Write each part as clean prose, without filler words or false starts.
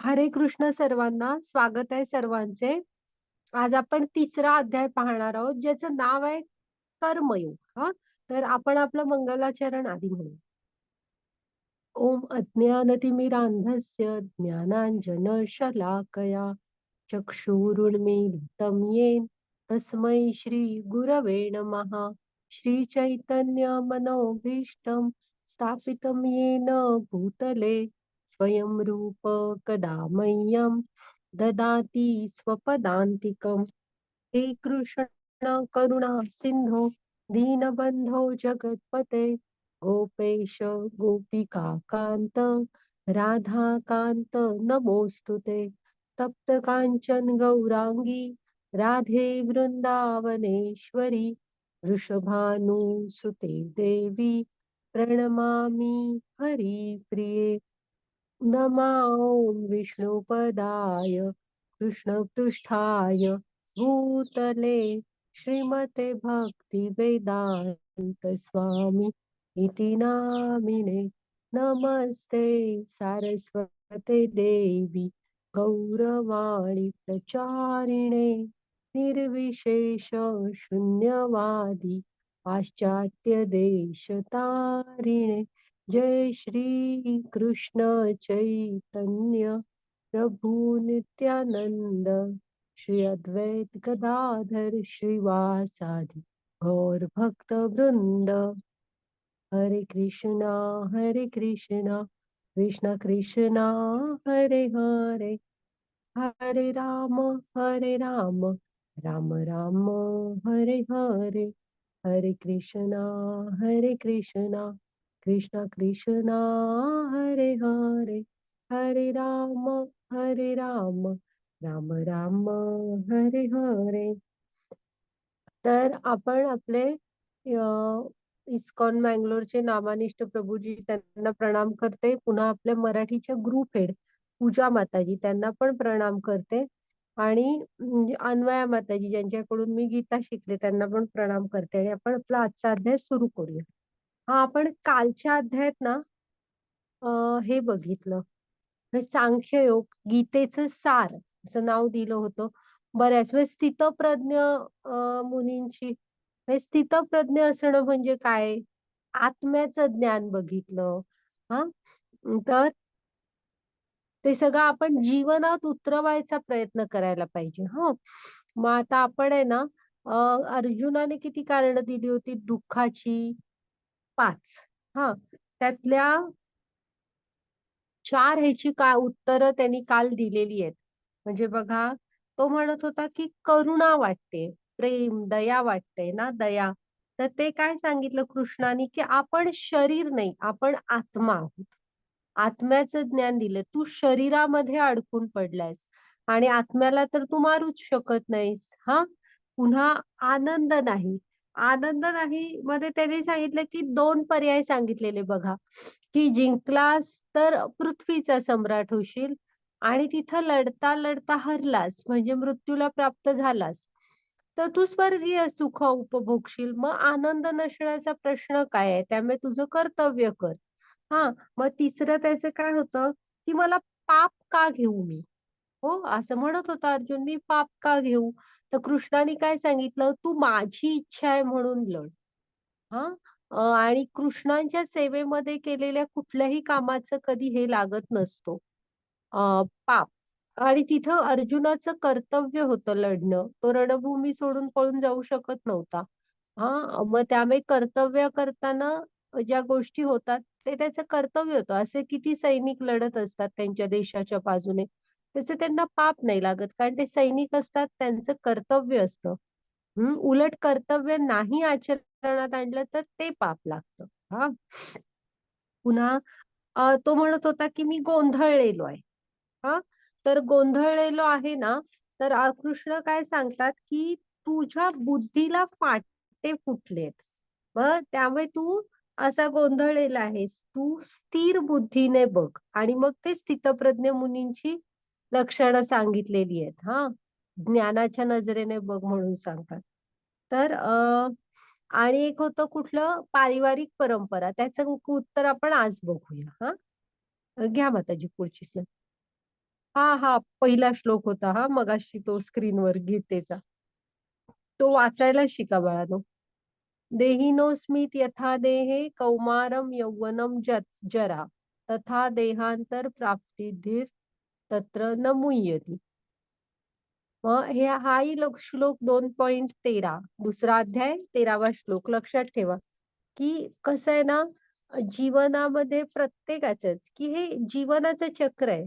हरे कृष्ण सर्वांना. स्वागत आहे सर्वांचे. आज आपण तिसरा अध्याय पाहणार आहोत, ज्याचं नाव आहे कर्मयोग. हा, तर आपण आपलं मंगलाचरण आधी म्हणू. ओम अज्ञानतिमिरान्धस्य ज्ञानाञ्जनशलाकया चक्षुरुन्मीलितं येन तस्मै श्रीगुरवे नमः। श्रीचैतन्यमनोभीष्टं स्थापितं येन भूतले स्वयं रूप कदा मह्यं ददाति स्वपदान्तिकम्। हे कृष्ण करुणा सिंधो दीनबंधो जगतपते गोपेश गोपिका कांत राधा कांत नमोस्तुते। तप्त कांचन गौरांगी राधे वृंदावनेश्वरी वृषभानुसुते देवी प्रणमामि हरिप्रिये। नमो विष्णुपदाय कृष्णपृष्ठाय भूतले श्रीमते भक्ति वेदांत स्वामी इति नामिने। नमस्ते सारस्वते देवी गौरवाणी प्रचारिणे निर्विशेष शून्यवादी पाश्चात्य देश तारिणे। जय श्री कृष्ण चैतन्य प्रभु नित्यानंद श्री अद्वैत गदाधर श्रीवासादि गौर भक्त वृंद। हरे कृष्णा कृष्ण कृष्णा हरे हरे, हरे राम राम राम हरे हरे। हरे कृष्णा कृष्ण कृष्णा हरे हरे, हरे राम राम राम हरे हरे। तर आपण आपले इस्कॉन मँगलोरचे नामानिष्ठ प्रभूजी त्यांना प्रणाम करते. पुन्हा आपल्या मराठीच्या ग्रुप हेड पूजा माताजी त्यांना पण प्रणाम करते. आणि अन्वया माताजी ज्यांच्याकडून मी गीता शिकले त्यांना पण प्रणाम करते. आणि आपण आपला आजचा अध्याय सुरू करूया. हा, आपण कालच्या अध्यायात ना हे बघितलं, सांख्ययोग गीतेचं सार असं नाव दिलं होतं. बऱ्याच वेळेस स्थितप्रज्ञ मुनींची, स्थितप्रज्ञ असणं म्हणजे काय, आत्म्याचं ज्ञान बघितलं. हा, तर ते सगळं आपण जीवनात उतरवायचा प्रयत्न करायला पाहिजे. हा, मग आता आपण आहे ना, अर्जुनाने किती कारण दिली होती दुःखाची? 5. हा, त्यातल्या 4 ह्याची काय उत्तरं त्यांनी काल दिलेली आहेत. म्हणजे बघा, तो म्हणत होता की करुणा वाटते, प्रेम दया वाटते ना, दया. तर ते काय सांगितलं कृष्णाने, की आपण शरीर नाही, आपण आत्मा आहोत. आत्म्याचं ज्ञान दिलं. तू शरीरामध्ये अडकून पडलायस आणि आत्म्याला तर तू मारूच शकत नाहीस. हा, पुन्हा आनंद नाही. आनंद नाही मध्ये त्यांनी सांगितलं की 2 पर्याय सांगितलेले बघा, की जिंकलास तर पृथ्वीचा सम्राट होशील आणि तिथं लढता लढता हरलास म्हणजे मृत्यूला प्राप्त झालास तर तू स्वर्गीय सुख उपभोगशील. मग आनंद नसण्याचा प्रश्न काय आहे? त्यामुळे तुझं कर्तव्य कर. हा, मग तिसरं त्याचं काय होतं, की मला पाप का घेऊ मी? हो, असं म्हणत होता अर्जुन, मी पाप का घेऊ? तर कृष्णाने काय सांगितलं, तू माझी इच्छा आहे म्हणून लढ. हा, आणि कृष्णांच्या सेवेमध्ये केलेल्या कुठल्याही कामाचं कधी हे लागत नसतो पाप. आणि तिथं अर्जुनाचं कर्तव्य होतं लढणं. तो रणभूमी सोडून पळून जाऊ शकत नव्हता. हा, मग त्यामुळे कर्तव्य करताना ज्या गोष्टी होतात ते त्याचं कर्तव्य होतं. असे किती सैनिक लढत असतात त्यांच्या देशाच्या बाजूने, त्याचं त्यांना पाप नाही लागत, कारण ते सैनिक असतात, त्यांचं कर्तव्य असतं. उलट कर्तव्य नाही आचरणात आणलं तर ते पाप लागतं. हा, पुन्हा तो म्हणत होता की मी गोंधळलेलो आहे. हा, तर गोंधळलेलो आहे ना, तर कृष्ण काय सांगतात, की तुझ्या बुद्धीला फाटे फुटलेत. मग त्यामुळे तू असा गोंधळलेला आहेस. तू स्थिर बुद्धीने बघ. आणि मग ते स्थितप्रज्ञ मुनींची लक्षणं सांगितलेली आहेत. हा, ज्ञानाच्या नजरेने बघ म्हणून सांगतात. तर आणि एक होतं कुठलं, पारिवारिक परंपरा. त्याचं उत्तर आपण आज बघूया. हा, घ्या माताजी पुढची slide. हा पहिला श्लोक होता हा मगाशी तो स्क्रीनवर गीतेचा. तो वाचायला शिका बाळानो. देहिनोस्मित यथा देहे कौमारम यौवनम जरा तथा देहांतर प्राप्तिधीर तत्र न मुह्यति. मग हाही श्लोक 2.13 दुसरा अध्याय 13वा श्लोक लक्षात ठेवा. की कसं आहे ना, जीवनामध्ये प्रत्येकाचंच की हे जीवनाचं चक्र आहे.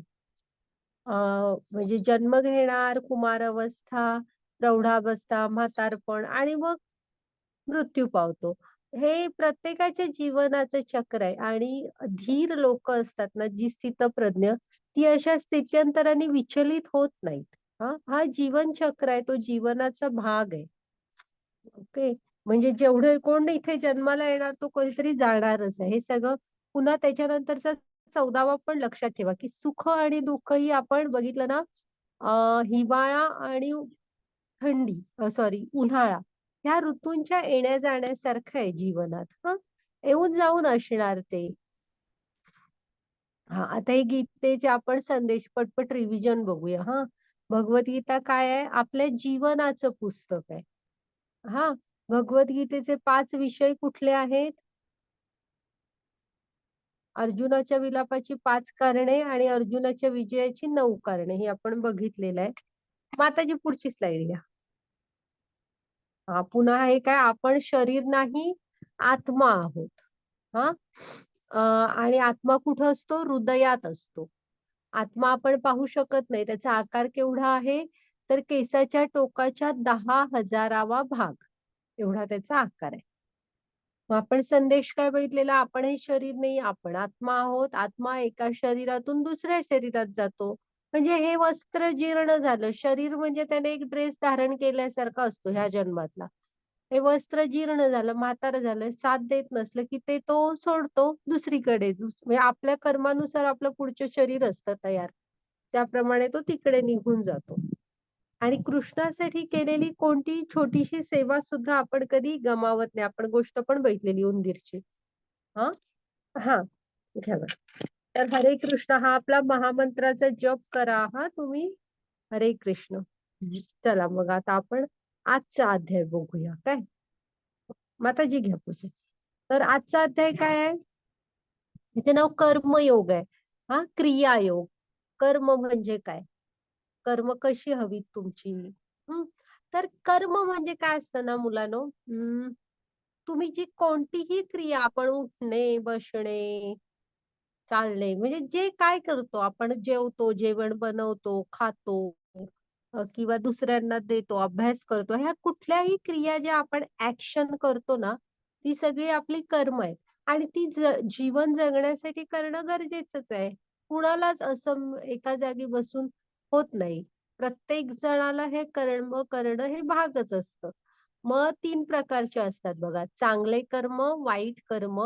म्हणजे जन्म घेणार, कुमारावस्था, प्रौढावस्था, म्हातारपण आणि मग मृत्यू पावतो. हे प्रत्येकाच्या जीवनाचं चक्र आहे आणि धीर लोक असतात ना, जी स्थितप्रज्ञ, ती अशा स्थित्यंतराने विचलित होत नाहीत. हा जीवन चक्र आहे, तो जीवनाचा भाग आहे. ओके. म्हणजे जेवढे कोण इथे जन्माला येणार तो कधीतरी जाणारच आहे. हे सगळं पुन्हा त्याच्यानंतरचा 14वा पण लक्षात ठेवा की सुख आणि दुःख ही आपण बघितलं ना, हिवाळा आणि थंडी, सॉरी, उन्हाळा, ह्या ऋतूंच्या येण्या जाण्यासारखं आहे जीवनात. येऊन जाऊन असणार ते. आता हे गीतेचे आपण संदेश पटपट रिव्हिजन बघूया. भगवद्गीता काय आहे? आपल्या जीवनाचं पुस्तक आहे. भगवद्गीतेचे 5 विषय कुठले आहेत? अर्जुनाच्या विलापाची 5 कारणे आणि अर्जुनाच्या विजयाची 9 कारणे, ही आपण बघितलेलं आहे. माताजी पुढची स्लाइड घ्या. पुन्हा हे काय? आपण शरीर नाही, आत्मा आहोत. आणि आत्मा कुठं असतो? हृदयात असतो. आत्मा आपण पाहू शकत नाही. त्याचा आकार केवढा आहे? तर केसाच्या टोकाच्या 10,000वा भाग एवढा त्याचा आकार आहे. मग आपण संदेश काय बघितलेला? आपण हे शरीर नाही, आपण आत्मा आहोत. आत्मा एका शरीरातून दुसऱ्या शरीरात जातो. म्हणजे हे वस्त्र जीर्ण झालं. शरीर म्हणजे त्याने एक ड्रेस धारण केल्यासारखा असतो ह्या जन्मातला. हे वस्त्र जीर्ण झालं, म्हातारं झालं, साथ देत नसलं की ते तो सोडतो दुसरीकडे. म्हणजे आपल्या कर्मानुसार आपलं पुढचं शरीर असतं तयार, त्याप्रमाणे तो तिकडे निघून जातो. आणि कृष्णासाठी केलेली कोणती छोटीशी सेवा सुद्धा आपण कधी गमावत नाही. आपण गोष्ट पण बघितलेली उंदीरची. हा हा घ्या बरं. तर हरे कृष्ण हा आपला महामंत्राचा जप करा तुम्ही. हरे कृष्ण. चला मग आता आपण आजचा अध्याय बघूया. काय माताजी घ्या पुढे. तर आजचा अध्याय काय आहे? त्याचं नाव कर्मयोग आहे. क्रियायोग. कर्म म्हणजे काय? कर्म कशी हवी तुमची? तर कर्म म्हणजे काय असतं ना मुलांनो, तुम्ही जी कोणतीही क्रिया, आपण उठणे, बसणे, चालणे, म्हणजे जे काय करतो आपण, जेवतो, जेवण बनवतो, खातो, किंवा दुसऱ्यांना देतो, अभ्यास करतो, ह्या कुठल्याही क्रिया ज्या आपण ऍक्शन करतो ना, ती सगळी आपली कर्म आहे. आणि ती जीवन जगण्यासाठी करणं गरजेचंच आहे. कुणालाच असं एका जागी बसून होत नाही. प्रत्येक जणाला हे कर्म करणं हे भागच असतं. मग 3 प्रकारचे असतात बघा: चांगले कर्म, वाईट कर्म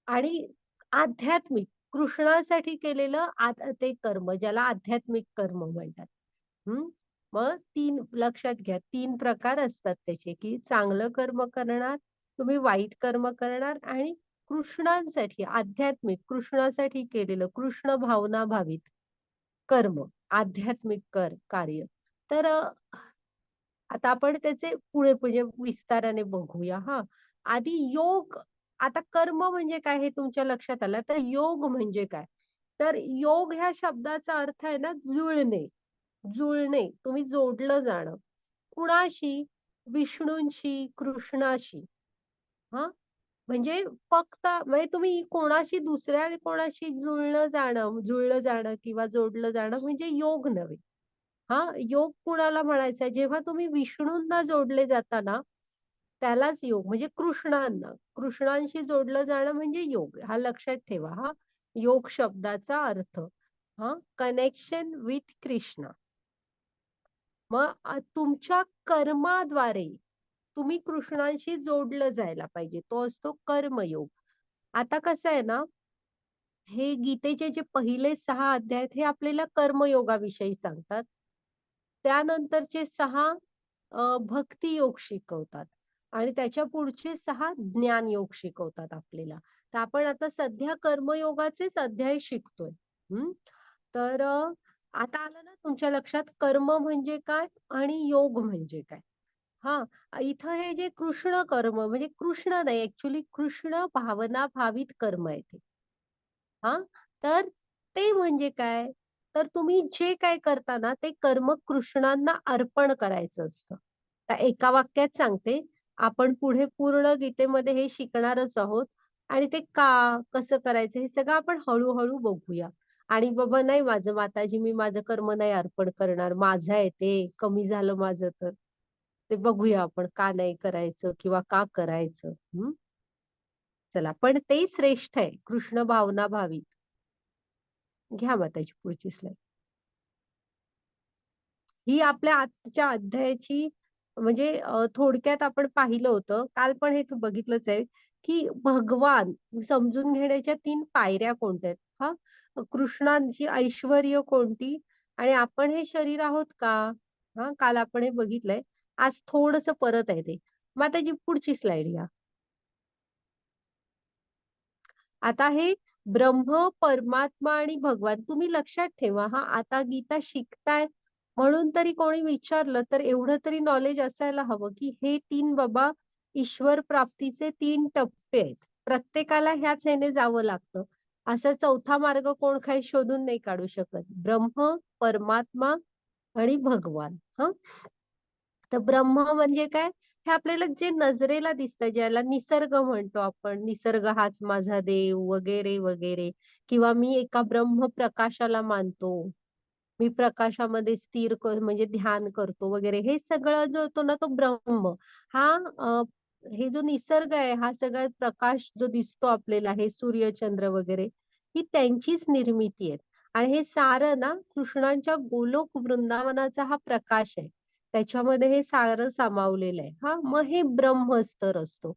आणि आध्यात्मिक, कृष्णासाठी केलेलं ते कर्म, ज्याला आध्यात्मिक कर्म म्हणतात. मग 3 लक्षात घ्या, 3 प्रकार असतात त्याचे, की चांगलं कर्म करणार, तुम्ही वाईट कर्म करणार, आणि कृष्णांसाठी आध्यात्मिक, कृष्णासाठी केलेलं, कृष्ण भावना भावित कर्म, आध्यात्मिक कार्य. तर आता आपण त्याचे पुढे पुढे विस्ताराने बघूया. आधी योग. आता कर्म म्हणजे काय हे तुमच्या लक्षात आलं. तर योग म्हणजे काय? तर योग ह्या शब्दाचा अर्थ आहे ना, जुळणे. जुळणे, तुम्ही जोडलं जाणं. कुणाशी? विष्णूंशी, कृष्णाशी. म्हणजे फक्त, म्हणजे तुम्ही कोणाशी, दुसऱ्या कोणाशी जुळलं जाणं किंवा जोडलं जाणं म्हणजे योग नव्हे. योग कुणाला म्हणायचा? जेव्हा तुम्ही विष्णूंना जोडले जाता ना, त्यालाच योग, म्हणजे कृष्णांशी जोडलं जाणं म्हणजे योग. लक्षात ठेवा. योग शब्दाचा अर्थ कनेक्शन विथ कृष्णा. मग तुमच्या कर्माद्वारे तुम्ही कृष्णांशी जोडलं जायला पाहिजे, तो असतो कर्मयोग. आता कसं आहे ना, हे गीतेचे जे पहिले 6 अध्याय आहेत, हे आपल्याला कर्मयोगाविषयी सांगतात. त्यानंतरचे 6 भक्ती योग शिकवतात आणि त्याच्या पुढचे 6 ज्ञानयोग शिकवतात आपल्याला. तर आपण आता सध्या कर्मयोगाचेच अध्याय शिकतोय. तर आता आलं ना तुमच्या लक्षात कर्म म्हणजे काय आणि योग म्हणजे काय? हा, इथं हे जे कृष्ण कर्म म्हणजे कृष्ण नाही, ऍक्च्युली कृष्ण भावना भावित कर्म आहे ते. हा, तर ते म्हणजे काय? तर तुम्ही जे काय करता ना ते कर्म कृष्णांना अर्पण करायचं असतं. तर एका वाक्यात सांगते, आपण पुढे पूर्ण गीतेमध्ये हे शिकणारच आहोत. आणि ते का कसं करायचं हे सगळं आपण हळूहळू बघूया. आणि बाबा नाही, माझं माताजी, मी माझं कर्म नाही अर्पण करणार, माझं आहे ते, कमी झालं माझं तर. ते बघूया आपण का नाही करायचं किंवा का करायचं. चला, पण ते श्रेष्ठ आहे कृष्ण भावना भावी. घ्या माताची पुढची स्लाईड. ही आपल्या आजच्या अध्यायाची म्हणजे थोडक्यात आपण पाहिलं होतं काल, पण हे बघितलंच आहे की भगवान समजून घेण्याच्या 3 पायऱ्या कोणत्या आहेत. हा, कृष्णांची ऐश्वर्य कोणती आणि आपण हे शरीर आहोत का? हा, काल आपण हे बघितलंय. आज थोडस परत आहे ते. मग आता जी पुढची स्लाइड घ्या. आता हे ब्रह्म, परमात्मा आणि भगवान तुम्ही लक्षात ठेवा. हा, आता गीता शिकताय म्हणून तरी कोणी विचारलं तर एवढं तरी नॉलेज असायला हवं की हे 3 बाबा ईश्वर प्राप्तीचे 3 टप्पे आहेत. प्रत्येकाला ह्याच ह्याने जावं लागतं. असा चौथा मार्ग कोण काही शोधून नाही काढू शकत. ब्रह्म, परमात्मा आणि भगवान. हा, तर ब्रह्म म्हणजे काय? हे आपल्याला जे नजरेला दिसतं, ज्याला निसर्ग म्हणतो आपण, निसर्ग हाच माझा देव वगैरे वगैरे. किंवा मी एका ब्रह्म प्रकाशाला मानतो, मी प्रकाशामध्ये स्थिर म्हणजे ध्यान करतो वगैरे. हे सगळं जो होतो ना तो ब्रह्म. हा, हे जो निसर्ग आहे, हा सगळा प्रकाश जो दिसतो आपल्याला, हे सूर्य चंद्र वगैरे, ही त्यांचीच निर्मिती आहे. आणि हे सारं ना कृष्णांच्या गोलोक वृंदावनाचा हा प्रकाश आहे. त्याच्यामध्ये हे सारं सामावलेलं आहे. हा, मग हे ब्रह्मस्तर असतो.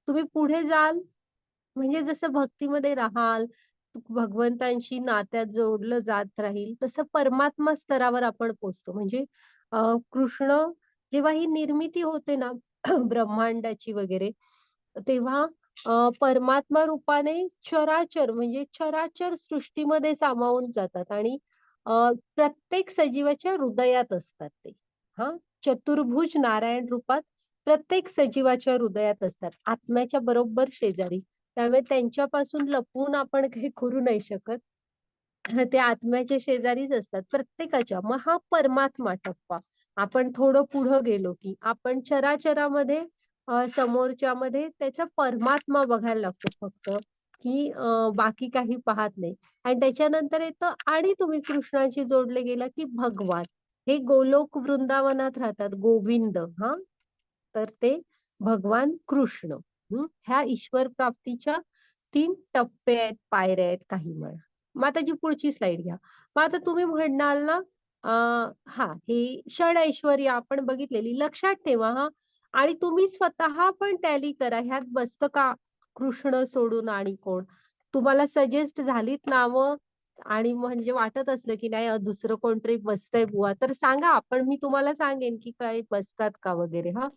तुम्ही पुढे जाल म्हणजे जसं भक्तीमध्ये राहाल, भगवंतांशी नात्यात जोडलं जात राहील, तसं परमात्मा स्तरावर आपण पोचतो. म्हणजे कृष्ण जेव्हा ही निर्मिती होते ना ब्रह्मांडाची वगैरे, तेव्हा परमात्मा रूपाने चराचर म्हणजे चराचर सृष्टीमध्ये सामावून जातात. आणि प्रत्येक सजीवाच्या हृदयात असतात ते. हा, चतुर्भुज नारायण रूपात प्रत्येक सजीवाच्या हृदयात असतात, आत्म्याच्या बरोबर शेजारी. त्यामुळे त्यांच्यापासून लपवून आपण काही करू नाही शकत. ते आत्म्याच्या शेजारीच असतात प्रत्येकाच्या. मग हा परमात्मा टप्पा. आपण थोडं पुढं गेलो की आपण चराचरामध्ये समोरच्या मध्ये त्याचा परमात्मा बघायला लागतो फक्त, की बाकी काही पाहत नाही. आणि त्याच्यानंतर येतं, आणि तुम्ही कृष्णाशी जोडले गेला की भगवान. हे गोलोक वृंदावनात राहतात गोविंद. हा, तर ते भगवान कृष्ण. ह्या ईश्वर प्राप्तीच्या 3 टप्पे आहेत, पायऱ्या आहेत काही म्हणा. मग आता जी पुढची स्लाइड घ्या. मग आता तुम्ही म्हणणार ना, हा, हे षड ऐश्वर्य आपण बघितलेली लक्षात ठेवा. हा, आणि तुम्ही स्वतः पण टॅली करा. ह्यात बसतं का कृष्ण सोडून आणि कोण? तुम्हाला सजेस्ट झालीत नावं आणि म्हणजे वाटत असलं की नाही दुसरं कोणतरी बसतंय बुवा, तर सांगा, आपण मी तुम्हाला सांगेन की काही बसतात का वगैरे. हा,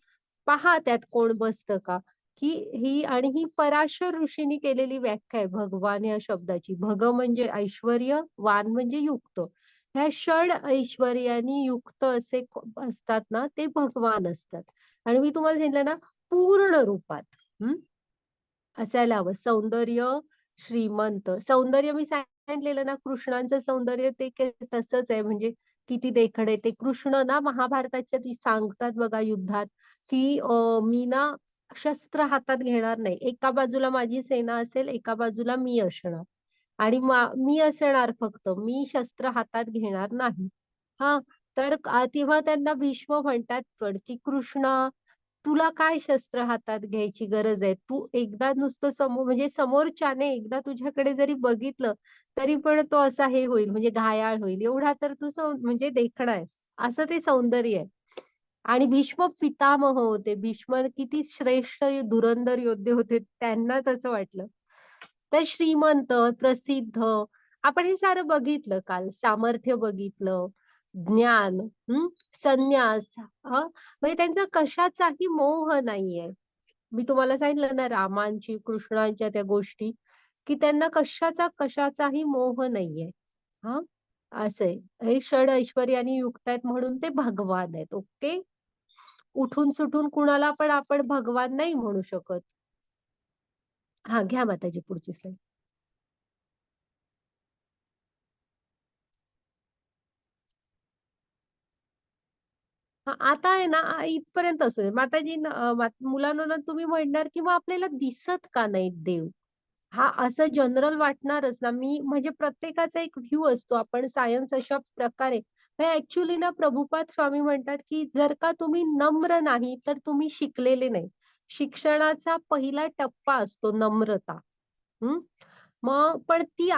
पहा त्यात कोण बसतं का. की ही, आणि ही पराशर ऋषींनी केलेली व्याख्या आहे भगवान या शब्दाची. भग म्हणजे ऐश्वर्य, वान म्हणजे युक्त. ह्या षड ऐश्वर्यानी युक्त असे असतात ना ते भगवान असतात. आणि मी तुम्हाला सांगितलं ना, पूर्ण रूपात असायला हवं. सौंदर्य, श्रीमंत सौंदर्य मी सांगितलेलं ना, कृष्णांचं सौंदर्य ते तसंच आहे. म्हणजे किती देखणे ते कृष्ण ना महाभारताच्या सांगतात बघा युद्धात, की मी ना शस्त्र हातात घेणार नाही. एका बाजूला माझी सेना असेल, एका बाजूला मी असणार. आणि मी असणार फक्त, मी शस्त्र हातात घेणार नाही. हा, तर तेव्हा त्यांना भीष्म म्हणतात पण की कृष्णा, तुला काय शस्त्र हातात घ्यायची गरज आहे? तू एकदा नुसतं समोर म्हणजे समोरच्याने एकदा तुझ्याकडे जरी बघितलं तरी पण तो असा हे होईल, म्हणजे घायाळ होईल. एवढा तर तू म्हणजे देखणा आहेस, असं ते सौंदर्य आहे. आणि भीष्म पितामह होते. भीष्म किती श्रेष्ठ धुरंधर योद्धे होते, त्यांना तसं वाटलं. तर श्रीमंत, प्रसिद्ध, आपण हे सारं बघितलं काल. सामर्थ्य बघितलं, ज्ञान, संन्यास. म्हणजे त्यांचा कशाचाही मोह नाहीये. मी तुम्हाला सांगितलं ना रामांची, कृष्णांच्या त्या गोष्टी, की त्यांना कशाचाही मोह नाहीये. हा, असं आहे. हे षड ऐश्वर्याने युक्त आहेत म्हणून ते भगवान आहेत. ओके. उठून सुटून कुणाला पण आपण भगवान नाही म्हणू शकत. हा, घ्या माताजी पुढची स्लाईड. आता आहे ना, इथपर्यंत असू दे माताजी. मुलांना ना तुम्ही म्हणणार की मग आपल्याला दिसत का नाहीत देव? हा, असं जनरल वाटणारच ना. मी म्हणजे प्रत्येकाचा एक व्ह्यू असतो. आपण सायन्स अशा प्रकारे ऍक्च्युली ना, प्रभुपाद स्वामी म्हणतात की जर का तुम्ही नम्र नाही तर तुम्ही शिकलेले नाही. शिक्षणाचा पहिला टप्पा असतो नम्रता. हं. मग पण ती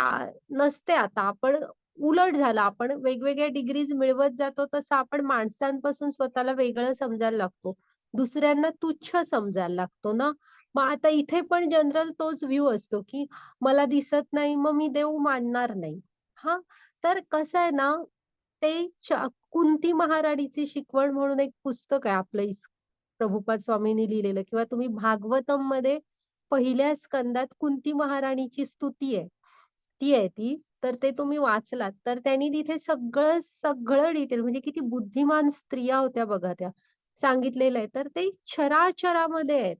नसते आता. आपण उलट झालं. आपण वेगवेगळ्या डिग्रीज मिळवत जातो तसं आपण माणसांपासून स्वतःला वेगळं समजायला लागतो. दुसऱ्यांना तुच्छ समजायला लागतो ना. मग आता इथे पण जनरल तोच व्ह्यू असतो, की मला दिसत नाही मग मी देव मानणार नाही. हां, तर कसं आहे ना, ते कुंती महाराणीची शिकवण म्हणून एक पुस्तक आहे आपलं प्रभुपाद स्वामींनी लिहिलेलं, किंवा तुम्ही भागवतम मध्ये पहिल्या स्कंदात कुंती महाराणीची स्तुती आहे. ती आहे ती. तर ते तुम्ही वाचलात तर त्यांनी तिथे सगळं सगळं डिटेल, म्हणजे किती बुद्धिमान स्त्रिया होत्या बघा त्या, सांगितलेलं आहे. तर ते चराचरामध्ये आहेत.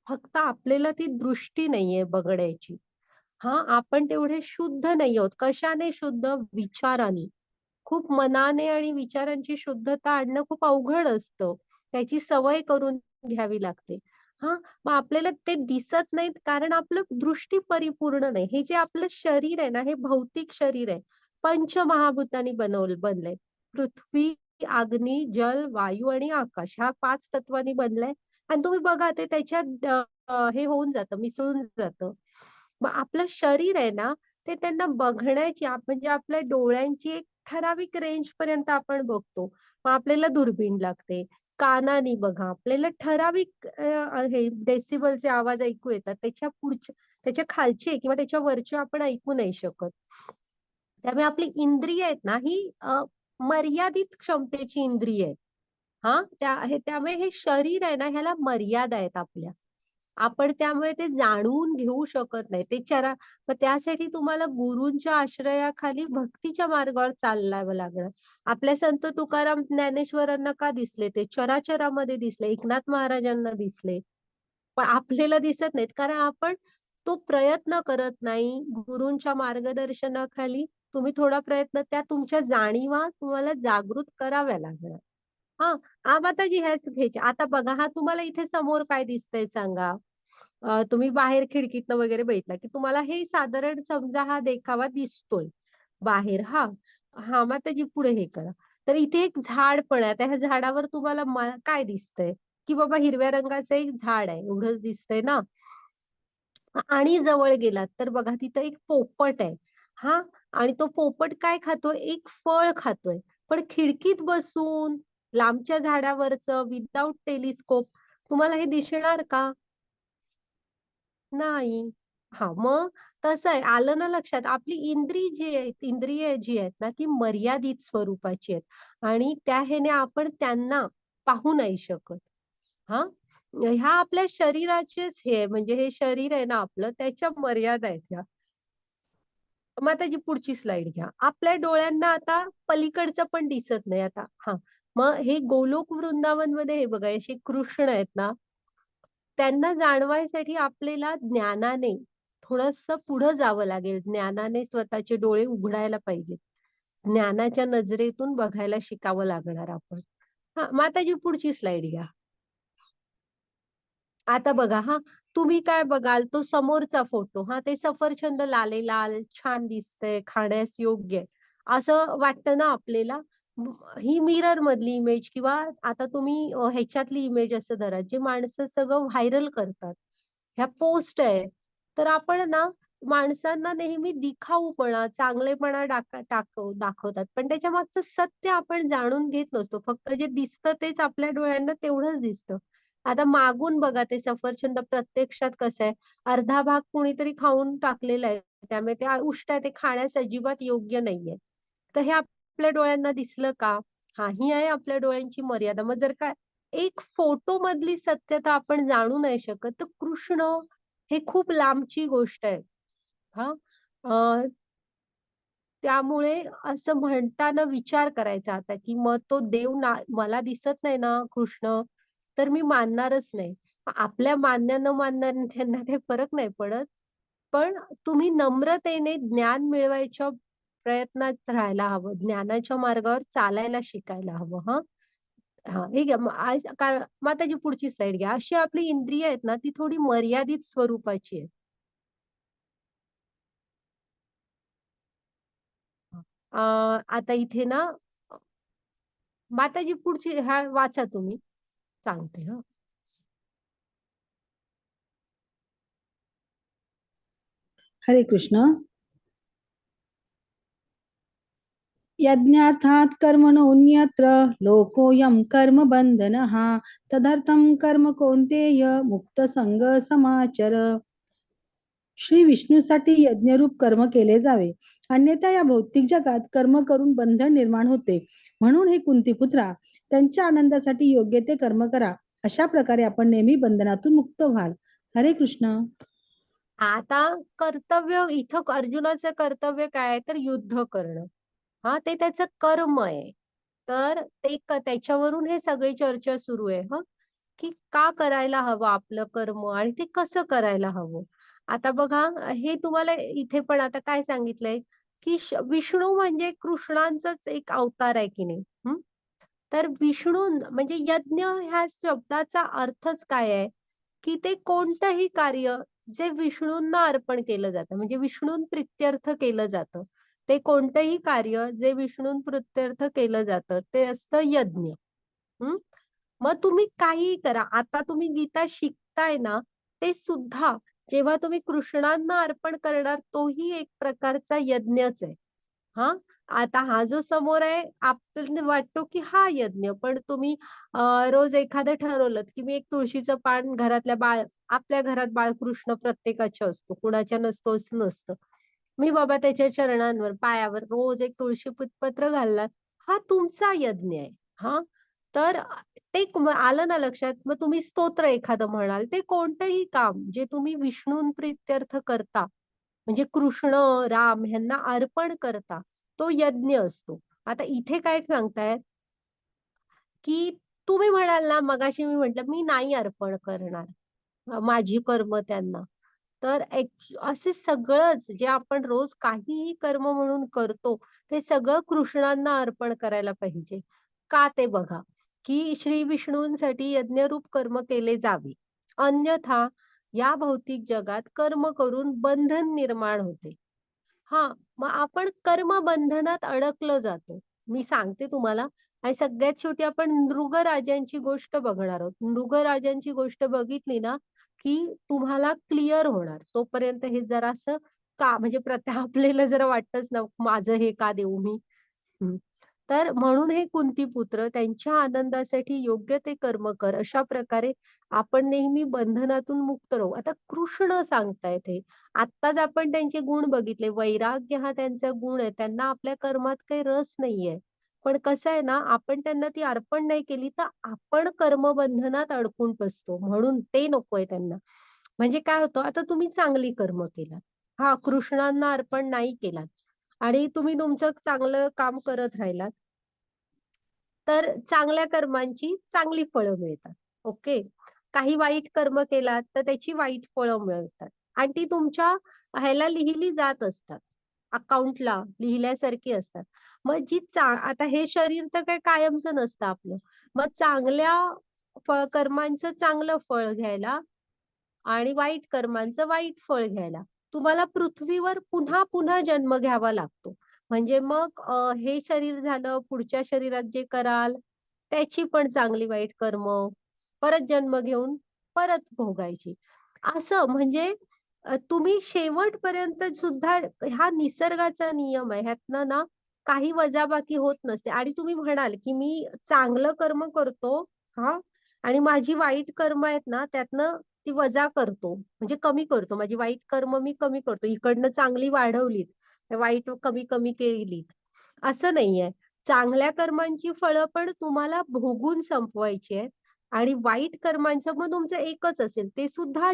फक्त आपल्याला ती दृष्टी नाहीये बघण्याची. हां, आपण तेवढे शुद्ध नाही आहोत. कशाने शुद्ध? विचाराने. खूप मनाने आणि विचारांची शुद्धता आणणं खूप अवघड असतं. त्याची सवय करून घ्यावी लागते. हां, मग आपल्याला ते दिसत नाहीत कारण आपलं दृष्टी परिपूर्ण नाही. हे जे आपलं शरीर आहे ना, हे भौतिक शरीर आहे. पंचमहाभूतांनी बनलंय. पृथ्वी, अग्नी, जल, वायू आणि आकाश ह्या 5 तत्वांनी बनलंय. आणि तुम्ही बघा ते त्याच्यात हे होऊन जातं, मिसळून जातं. मग आपलं शरीर आहे ना, ते त्यांना बघण्याची म्हणजे आपल्या डोळ्यांची एक ठराविक रेंज पर्यंत आपण बघतो. मग आपल्याला दुर्बीण लागते. कानाने बघा, आपल्याला ठराविक हे डेसिबलचे आवाज ऐकू येतात. त्याच्या पुढचे, त्याच्या खालचे किंवा त्याच्या वरचे आपण ऐकू नाही शकत. त्यामुळे आपली इंद्रिय आहेत ना, ही मर्यादित क्षमतेची इंद्रिय आहेत. हां, त्यामुळे हे शरीर आहे ना, ह्याला मर्यादा आहेत आपल्या. आपण त्यामुळे ते जाणून घेऊ शकत नाही. मग त्यासाठी तुम्हाला गुरूंच्या आश्रयाखाली भक्तीच्या मार्गावर चालावं लागलं. आपल्या संत तुकाराम ज्ञानेश्वरांना का दिसले ते? चराचरामध्ये दिसले. एकनाथ महाराजांना दिसले. पण आपल्याला दिसत नाहीत कारण आपण तो प्रयत्न करत नाही. गुरूंच्या मार्गदर्शनाखाली तुम्ही थोडा प्रयत्न, त्या तुमच्या जाणीवा तुम्हाला जागृत कराव्या लागणार. हां, माताजी ह्याच घ्यायच्या. आता बघा, हा तुम्हाला इथे समोर काय दिसतंय सांगा? तुम्ही बाहेर खिडकीतनं वगैरे बघितला, की तुम्हाला हे साधारण समजा हा देखावा दिसतोय बाहेर. हां. हां, माताजी पुढे हे करा. तर इथे एक झाड पण आहे. आता ह्या झाडावर तुम्हाला काय दिसतंय? की बाबा हिरव्या रंगाचं एक झाड आहे, एवढंच दिसतंय ना? आणि जवळ गेलात तर बघा तिथं एक पोपट आहे. हां, आणि तो पोपट काय खातोय? एक फळ खातोय. पण खिडकीत बसून लांबच्या झाडावरचं विदाऊट टेलिस्कोप तुम्हाला हे दिसणार का? नाही. हां, मग तसं आहे. आलं ना लक्षात? आपली इंद्रिय जी आहेत ना, ती मर्यादित स्वरूपाची आहेत आणि त्या ह्याने आपण त्यांना पाहू नाही शकत. हां, ह्या आपल्या शरीराचेच हे आहे, म्हणजे हे शरीर आहे ना आपलं, त्याच्या मर्यादा आहेत ह्या. मग आता जी पुढची स्लाईड घ्या. आपल्या डोळ्यांना आता पलीकडचं पण दिसत नाही आता. हां, मग हे गोलोक वृंदावनमध्ये हे बघा, असे कृष्ण आहेत ना, त्यांना जाणवायसाठी आपल्याला ज्ञानाने थोडंसं पुढं जावं लागेल. ज्ञानाने स्वतःचे डोळे उघडायला पाहिजेत. ज्ञानाच्या नजरेतून बघायला शिकावं लागणार आपण. हां, मग आता जी पुढची स्लाईड घ्या. आता बघा हां, तुम्ही काय बघाल, तो समोरचा फोटो हां, ते सफरचंद लाल छान दिसतंय, खाण्यास योग्य आहे, असं वाटतं ना आपल्याला. ही मिरर मधली इमेज, किंवा आता तुम्ही ह्याच्यातली इमेज असं धरा, जे माणसं सगळं व्हायरल करतात. ह्या पोस्ट आहे. तर आपण ना माणसांना नेहमी दिखाऊपणा, चांगलेपणा दाखवतात. पण त्याच्या मागचं सत्य आपण जाणून घेत नसतो. फक्त जे दिसतं तेच आपल्या डोळ्यांना तेवढंच दिसतं. आता मागून बघा ते सफरचंद प्रत्यक्षात कसं आहे, अर्धा भाग कुणीतरी खाऊन टाकलेला आहे. त्यामुळे ते उष्ट आहे, ते खाण्यास अजिबात योग्य नाहीये. तर हे आपल्या डोळ्यांना दिसलं का? हां, ही आहे आपल्या डोळ्यांची मर्यादा. मग जर का एक फोटो मधली सत्यता आपण जाणू नाही शकत, तर कृष्ण हे खूप लांबची गोष्ट आहे. हां. त्यामुळे असं म्हणताना विचार करायचा आता, की मग तो देव ना मला दिसत नाही ना कृष्ण, तर मी मानणारच नाही. आपल्या मान्य न मानणाऱ्यांना त्यांना काही फरक नाही पडत. पण तुम्ही नम्रतेने ज्ञान मिळवायच्या प्रयत्नात राहायला हवं. ज्ञानाच्या मार्गावर चालायला शिकायला हवं हां. हां, हे घ्या. मग आज मग आता जी पुढची स्लाईड घ्या. अशी आपली इंद्रिय आहेत ना, ती थोडी मर्यादित स्वरूपाची आहेत. अ, आता इथे ना माताजी पुढची ह्या वाचा तुम्ही. सांगते हं. हरे कृष्ण. यज्ञार्थात् कर्मणोऽन्यत्र लोकोऽयं कर्मबन्धनः तदर्थं कर्म कौन्तेय मुक्तसंग समाचर. श्री विष्णूसाठी यज्ञरूप कर्म केले जावे, अन्यथा या भौतिक जगात कर्म करून बंधन निर्माण होते. म्हणून हे कुंतीपुत्रा, त्यांच्या आनंदासाठी योग्य ते कर्म करा. अशा प्रकारे आपण नेहमी बंधनातून मुक्त व्हाल. हरे कृष्ण. आता कर्तव्य इथं अर्जुनाचं कर्तव्य काय आहे तर युद्ध करणं. हा ते त्याचं कर्म आहे. तर ते त्याच्यावरून हे सगळी चर्चा सुरू आहे हा की का करायला हवं आपलं कर्म आणि ते कसं करायला हवं. आता बघा हे तुम्हाला इथे पण आता काय सांगितलंय की विष्णू म्हणजे कृष्णांचाच एक अवतार आहे की नाही. तर विष्णू म्हणजे यज्ञ ह्या शब्दाचा अर्थच काय आहे की ते कोणतंही कार्य जे विष्णूंना अर्पण केलं जातं म्हणजे विष्णूं प्रित्यर्थ केलं जातं. ते कोणतंही कार्य जे विष्णूं प्रित्यर्थ केलं जातं ते असतं यज्ञ. हम्म. मग तुम्ही काहीही करा. आता तुम्ही गीता शिकताय ना, ते सुद्धा जेव्हा तुम्ही कृष्णांना अर्पण करणार तोही एक प्रकारचा यज्ञच आहे. हां, आता हा जो समोर आहे आपल्याला वाटतो की हा यज्ञ, पण तुम्ही रोज एखादं ठरवलं की मी एक तुळशीचं पान घरातल्या आपल्या घरात बाळकृष्ण प्रत्येकाच्या असतो, कुणाच्या नसतो असं नसतं. मी बाबा त्याच्या चरणांवर, पायावर रोज एक तुळशी पत्र घालणार, हा तुमचा यज्ञ आहे. हां, तर ते आलं ना लक्षात. मग तुम्ही स्तोत्र एखादं म्हणाल, ते कोणतंही काम जे तुम्ही विष्णूंप्रित्यर्थ करता, म्हणजे कृष्ण, राम ह्यांना अर्पण करता, तो यज्ञ असतो. आता इथे काय सांगतायत, की तुम्ही म्हणाल ना मगाशी मी म्हटलं, मी नाही अर्पण करणार माझी कर्म त्यांना. तर असे सगळंच जे आपण रोज काहीही कर्म म्हणून करतो, ते सगळं कृष्णांना अर्पण करायला पाहिजे. का ते बघा, की श्री विष्णूंसाठी यज्ञरूप कर्म केले जावे. अन्यथा या भौतिक जगात कर्म करून बंधन निर्माण होते. हां, मग आपण कर्मबंधनात अडकलं जातो. मी सांगते तुम्हाला आणि सगळ्यात शेवटी आपण नृगराजांची गोष्ट बघणार आहोत. नृगराजांची गोष्ट बघितली ना, की तुम्हाला क्लिअर होणार. तोपर्यंत हे जरासं का म्हणजे आपल्याला जरा वाटतच ना, माझं हे का देऊ मी? हं. तर म्हणून हे कुंतीपुत्र त्यांच्या आनंदासाठी योग्य ते कर्म कर. अशा प्रकारे आपण नेहमी बंधनातून मुक्त राहू. आता कृष्ण सांगतायत हे. आत्ताच आपण त्यांचे गुण बघितले. वैराग्य हा त्यांचा गुण आहे. त्यांना आपल्या कर्मात काही रस नाहीये. पण कसं आहे ना, आपण त्यांना ती अर्पण नाही केली, तर आपण कर्मबंधनात अडकून बसतो. म्हणून ते नकोय त्यांना. म्हणजे काय होतं, आता तुम्ही चांगली कर्म केलात. हां, कृष्णांना अर्पण नाही केलात आणि तुम्ही तुमचं चांगलं काम करत राहिलात, तर चांगल्या कर्मांची चांगली फळं मिळतात. ओके. काही वाईट कर्म केलात तर त्याची वाईट फळं मिळतात आणि ती तुमच्या ह्याला लिहिली जात असतात. अकाउंटला लिहिल्यासारखी असतात. मग आता हे शरीर तर काही कायमचं नसतं आपलं. मग चांगल्या कर्मांचं चांगलं फळ घ्यायला आणि वाईट कर्मांचं वाईट फळ घ्यायला तुम्हाला पृथ्वीवर पुन्हा पुन्हा जन्म घ्यावा लागतो. म्हणजे मग हे शरीर झालं, पुढच्या शरीरात जे कराल त्याची पण चांगली वाईट कर्म परत जन्म घेऊन परत भोगायची. असं म्हणजे तुम्ही शेवटपर्यंत सुद्धा हा निसर्गाचा नियम आहे. ह्यातनं ना काही वजाबाकी होत नसते आणि तुम्ही म्हणाल, की मी चांगलं कर्म करतो हां आणि माझी वाईट कर्म आहेत ना त्यातनं ती वजा करतो. म्हणजे कमी करतो. माझी वाईट कर्म मी कमी करतो. इकडनं चांगली वाढवलीत, वाईट कमी-कमी केलीत. असं नाहीये. चांगल्या कर्मांची फळं पण तुम्हाला भोगून संपवायची आहेत आणि वाईट कर्मांचं मग तुमचं एकच असेल. ते सुद्धा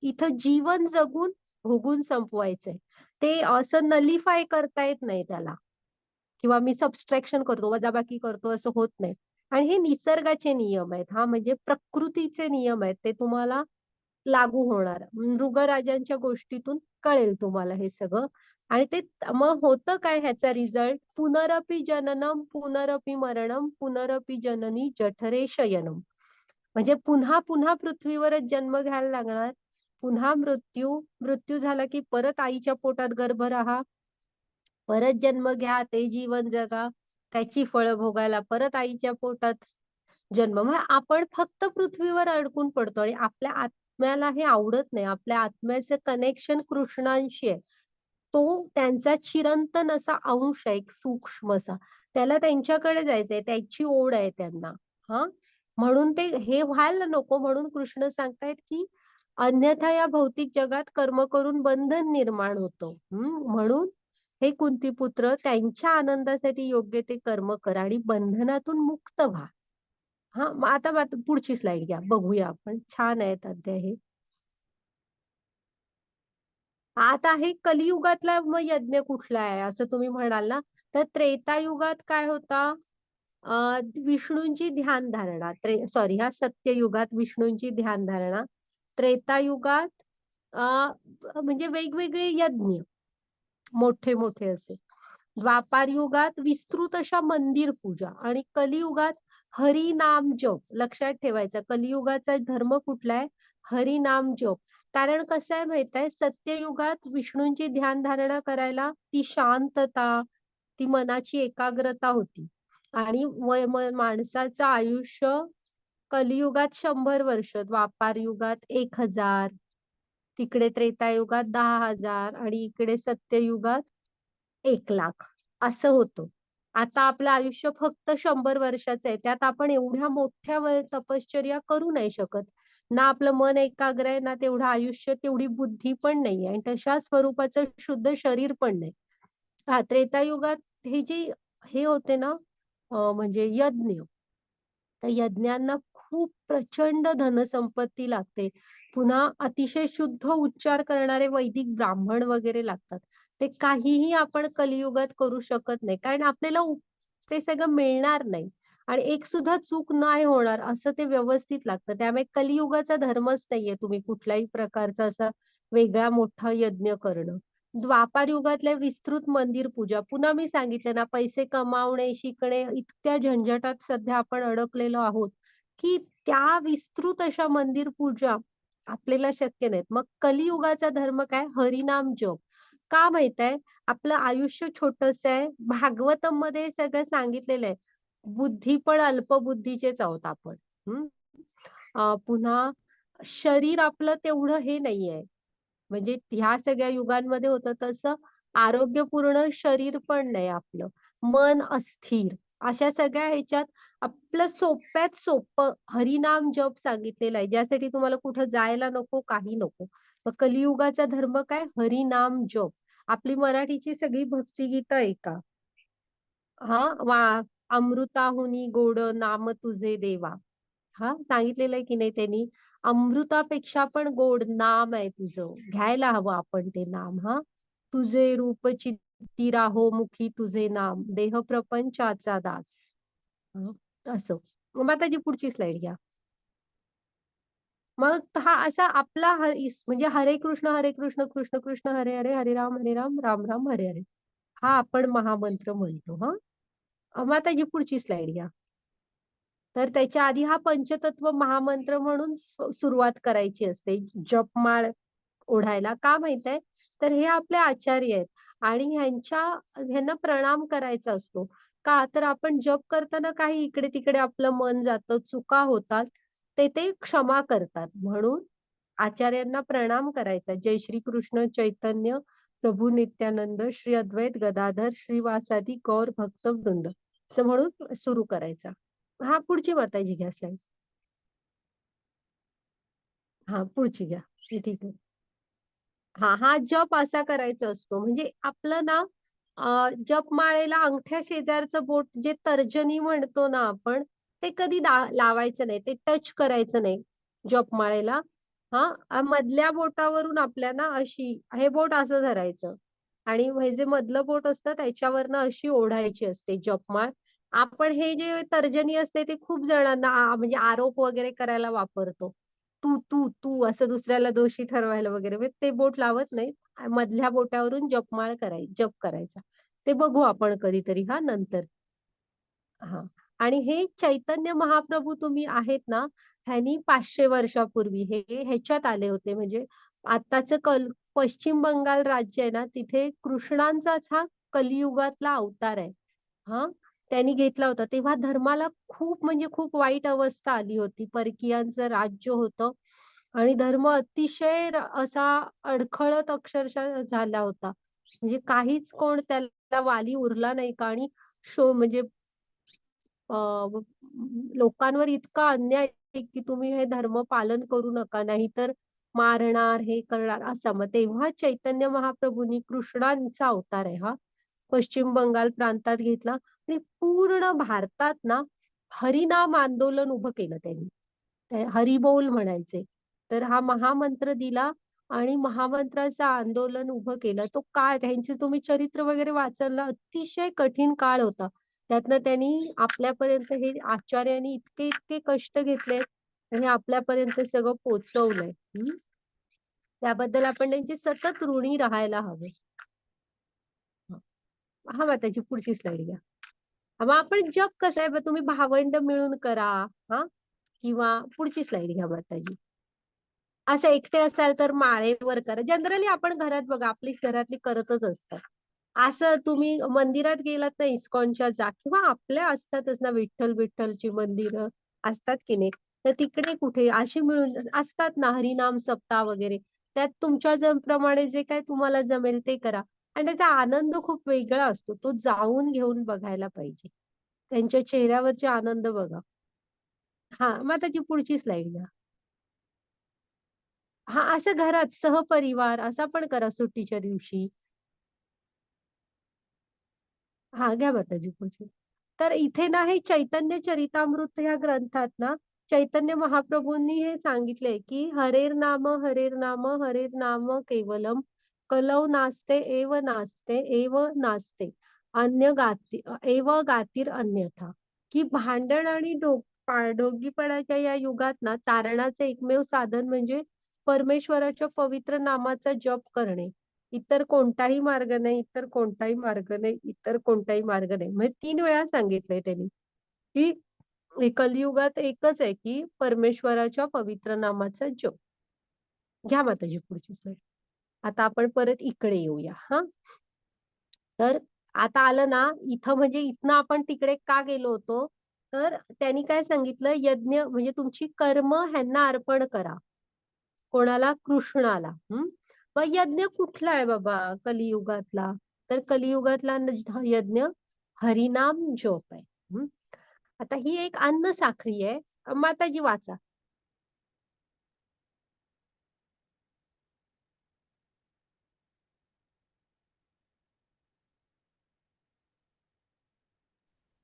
इथं जीवन जगून भोगून संपवायचंय. ते असं नलिफाय करता येत नाही त्याला. किंवा मी सबस्ट्रॅक्शन करतो, वजाबाकी करतो असं होत नाही. आणि हे निसर्गाचे नियम आहेत. म्हणजे प्रकृतीचे नियम आहेत. ते तुम्हाला लागू होणार. मृगराजांच्या गोष्टीतून कळेल तुम्हाला हे सगळं. आणि ते मग होतं काय ह्याचा रिझल्ट? पुनरपि जननम, पुनरपि मरणम, पुनरपि जननी जठरे शयनम. म्हणजे पुन्हा पुन्हा पृथ्वीवरच जन्म घ्यायला लागणार. पुन्हा मृत्यू, मृत्यू झाला की परत आईच्या पोटात गर्भ राहा, परत जन्म घ्या, ते जीवन जगा, त्याची फळं भोगायला परत आईच्या पोटात जन्म. म्हणजे आपण फक्त पृथ्वीवर अडकून पडतो आणि आपल्या आत्म्याला हे आवडत नाही. आपल्या आत्म्याचं कनेक्शन कृष्णांशी आहे. तो त्यांचा चिरंतन असा अंश आहे, एक सूक्ष्म असा. त्याला त्यांच्याकडे जायचंय, त्याची ओढ आहे त्यांना. हा म्हणून ते हे व्हायला नको, म्हणून कृष्ण सांगतायत की अन्यथा या भौतिक जगात कर्म करून बंधन निर्माण होतं. म्हणून हे कुंतीपुत्र, त्यांच्या आनंदासाठी योग्य ते कर्म करा आणि बंधनातून मुक्त व्हा. मग आता पुढची स्लाइड घ्या, बघूया आपण. छान आहेत अध्याय हे. आता हे कलियुगातला मग यज्ञ कुठला आहे असं तुम्ही म्हणाल ना, तर त्रेतायुगात काय होता? विष्णूंची ध्यान धारणा. सॉरी, सत्ययुगात विष्णूंची ध्यान धारणा. त्रेतायुगात म्हणजे वेगवेगळे यज्ञ, मोठे मोठे असे. द्वापार युगात विस्तृत अशा मंदिर पूजा. आणि कलियुगात हरिनाम जप. लक्षात ठेवायचं, कलियुगाचा धर्म कुठला आहे? हरिनाम जप. कारण कसं आहे माहित आहे, सत्ययुगात विष्णूंची ध्यान धारणा करायला ती शांतता, ती मनाची एकाग्रता होती. आणि माणसाचं आयुष्य कलियुगात 100 वर्ष, द्वापार युगात 1000, तिकडे त्रेतायुगात 10,000 आणि इकडे सत्ययुगात 1,00,000 असं होतं. आता आपलं आयुष्य फक्त 100 वर्षाचं आहे. त्यात आपण एवढ्या मोठ्या तपश्चर्या करू नाही शकत. ना आपलं मन एकाग्र आहे, ना तेवढं आयुष्य, तेवढी बुद्धी पण नाही, आणि तशा स्वरूपाचं शुद्ध शरीर पण नाही. त्रेतायुगात हे जे हे होते ना, म्हणजे यज्ञ, त्या यज्ञांना खूप प्रचंड धनसंपत्ती लागते. पुन्हा अतिशय शुद्ध उच्चार करणारे वैदिक ब्राह्मण वगैरे लागतात. ते काहीही आपण कलियुगात करू शकत नाही, कारण आपल्याला ते सगळं मिळणार नाही. आणि एक सुद्धा चूक नाही होणार असं ते व्यवस्थित लागतं. त्यामुळे कलियुगाचा धर्मच नाहीये तुम्ही कुठल्याही प्रकारचा असा वेगळा मोठा यज्ञ करणं. द्वापार युगातल्या विस्तृत मंदिर पूजा. पुन्हा मी सांगितलं ना, पैसे कमावणे, शिकणे, इतक्या झंझटात सध्या आपण अडकलेलो आहोत की त्या विस्तृत अशा मंदिर पूजा आपल्याला शक्य नाहीत. मग कलियुगाचा धर्म काय? हरिनाम जप. का माहित आहे? आपलं आयुष्य छोटस आहे. भागवतम मध्ये सगळं सांगितलेलं आहे. बुद्धी पण अल्पबुद्धीचेच आहोत आपण. पुन्हा शरीर आपलं तेवढं हे नाहीये. म्हणजे ह्या सगळ्या युगांमध्ये होतं तसं आरोग्यपूर्ण शरीर पण नाही आपलं. मन अस्थिर. अशा सगळ्या ह्याच्यात आपलं सोप्यात सोपं हरिनाम जप सांगितलेलं आहे, ज्यासाठी तुम्हाला कुठं जायला नको, काही नको. मग कलियुगाचा धर्म काय? हरिनाम जप. आपली मराठीची सगळी भक्तिगीतं ऐका. अमृताहुनी गोड नाम तुझे देवा. सांगितलेलं आहे की नाही त्यांनी? अमृतापेक्षा पण गोड नाम आहे तुझं, घ्यायला हवं आपण ते नाम. तुझे रूप चित्ती राहो मुखी तुझे नाम, देह प्रपंचाचा दास. असं. मग आता जी पुढची स्लाइड घ्या. मग असा आपला म्हणजे हरे कृष्ण कृष्ण कृष्ण हरे हरे, हरे राम राम राम हरे हरे, हा आपण महामंत्र म्हणतो. मग आता जी पुढची स्लाइड घ्या. तर त्याच्या आधी हा पंचतत्व महामंत्र म्हणून सुरुवात करायची असते, जपमाळ ओढायला. का माहित आहे? तर हे आपले आचार्य आहेत आणि ह्यांना प्रणाम करायचा असतो. का? तर आपण जप करताना काही इकडे तिकडे आपलं मन जातं, चुका होतात, ते क्षमा करतात. म्हणून आचार्यांना प्रणाम करायचा. जय श्री कृष्ण चैतन्य प्रभू नित्यानंद श्री अद्वैत गदाधर श्रीवासादी गौर भक्त वृंद, असं म्हणून सुरू करायचा. पुढची माताजी घ्या स्लाइड. पुढची घ्या. ठीक आहे. हा जप असा करायचा असतो. म्हणजे आपलं ना, जपमाळेला अंगठ्या शेजारचं बोट, जे तर्जनी म्हणतो ना आपण, ते कधी लावायचं नाही, ते टच करायचं नाही जपमाळेला. मधल्या बोटावरून आपल्याला अशी, हे बोट असं धरायचं आणि हे जे मधलं बोट असतं त्याच्यावरनं अशी ओढायची असते जपमाळ. आपण हे जे तर्जनी असते ते खूप जणांना म्हणजे आरोप वगैरे करायला वापरतो. तू तू तू असं दुसऱ्याला दोषी ठरवायला वगैरे, म्हणजे ते बोट लावत नाही. मधल्या बोटावरून जप करायचा. ते बघू आपण कधीतरी नंतर. हां. आणि हे चैतन्य महाप्रभू तुम्ही आहेत ना, ह्यांनी 500 वर्षापूर्वी हे ह्याच्यात आले होते. म्हणजे आत्ताचं पश्चिम बंगाल राज्य आहे ना, तिथे कृष्णांचाच हा कलियुगातला अवतार आहे. हां, त्यांनी घेतला होता. तेव्हा धर्माला खूप म्हणजे खूप वाईट अवस्था आली होती. परकीयांचं राज्य होतं आणि धर्म अतिशय असा अडखळत अक्षरशः झाला होता. म्हणजे काहीच कोण त्याला वाली उरला नाही का, आणि म्हणजे अ, लोकांवर इतका अन्याय आहे की तुम्ही हे धर्म पालन करू नका, नाहीतर मारणार, हे करणार असा. मग तेव्हा चैतन्य महाप्रभूंनी, कृष्णांचा अवतार आहे हा, पश्चिम बंगाल प्रांतात घेतला आणि पूर्ण भारतात ना हरिनाम आंदोलन उभं केलं त्यांनी. ते हरिबोल म्हणायचे. तर हा महामंत्र दिला आणि महामंत्राचं आंदोलन उभं केलं. तो काळ, त्यांचे तुम्ही चरित्र वगैरे वाचाल ना, अतिशय कठीण काळ होता. त्यातनं त्यांनी आपल्यापर्यंत, हे आचार्यांनी इतके इतके कष्ट घेतले आणि आपल्यापर्यंत सगळं पोहोचवलंय. त्याबद्दल आपण त्यांचे सतत ऋणी राहायला हवे. माताजी पुढची स्लाइड घ्या. मग आपण जप कसा आहे, तुम्ही भावंड मिळून करा. हा, किंवा पुढची स्लाइड घ्या माताजी. असं एकटे असाल तर माळेवर करा. जनरली आपण घरात बघा, आपली घरातली करतच असतात. असं तुम्ही मंदिरात गेलात ना, इस्कॉनच्या जा, किंवा आपल्या असतातच ना विठ्ठलची मंदिरं असतात की नाही, तर तिकडे कुठे अशी मिळून असतात ना हरिनाम सप्ताह वगैरे, त्यात तुमच्या प्रमाणे जे काय तुम्हाला जमेल ते करा. आणि त्याचा आनंद खूप वेगळा असतो. तो जाऊन घेऊन बघायला पाहिजे. त्यांच्या चेहऱ्यावरचे आनंद बघा. मग त्याची पुढची स्लाइड घ्या. असं घरात सहपरिवार असा पण करा सुट्टीच्या दिवशी. घ्या माताजी पुढची. तर इथे ना हे चैतन्य चरितामृत ह्या ग्रंथात ना, चैतन्य महाप्रभूंनी हे सांगितलंय की हरेर नाम हरेर नाम हरेर नाम केवलम, कलौ नास्ते एव नास्ते एव नास्ते, अन्य गाती एव गातीर अन्यथा. की भांडण आणि ढोंगीपणाच्या या युगात ना, तारणाचे एकमेव साधन म्हणजे परमेश्वराच्या पवित्र नामाचा जप करणे. इतर कोणताही मार्ग नाही, इतर कोणताही मार्ग नाही, इतर कोणताही मार्ग नाही. म्हणजे 3 वेळा सांगितलंय त्यांनी, की कलियुगात एकच आहे की परमेश्वराच्या पवित्र नामाचा जप. घ्या माताजी पुढची स्लाइड. आता आपण परत इकडे येऊया. तर आता आलं ना इथं, म्हणजे इथनं आपण तिकडे का गेलो होतो, तर त्यांनी काय सांगितलं, यज्ञ म्हणजे तुमची कर्म ह्यांना अर्पण करा. कोणाला? कृष्णाला. मग यज्ञ कुठला आहे बाबा कलियुगातला? तर कलियुगातला यज्ञ हरिनाम जप आहे. आता ही एक अन्न साखळी आहे. माताजी वाचा.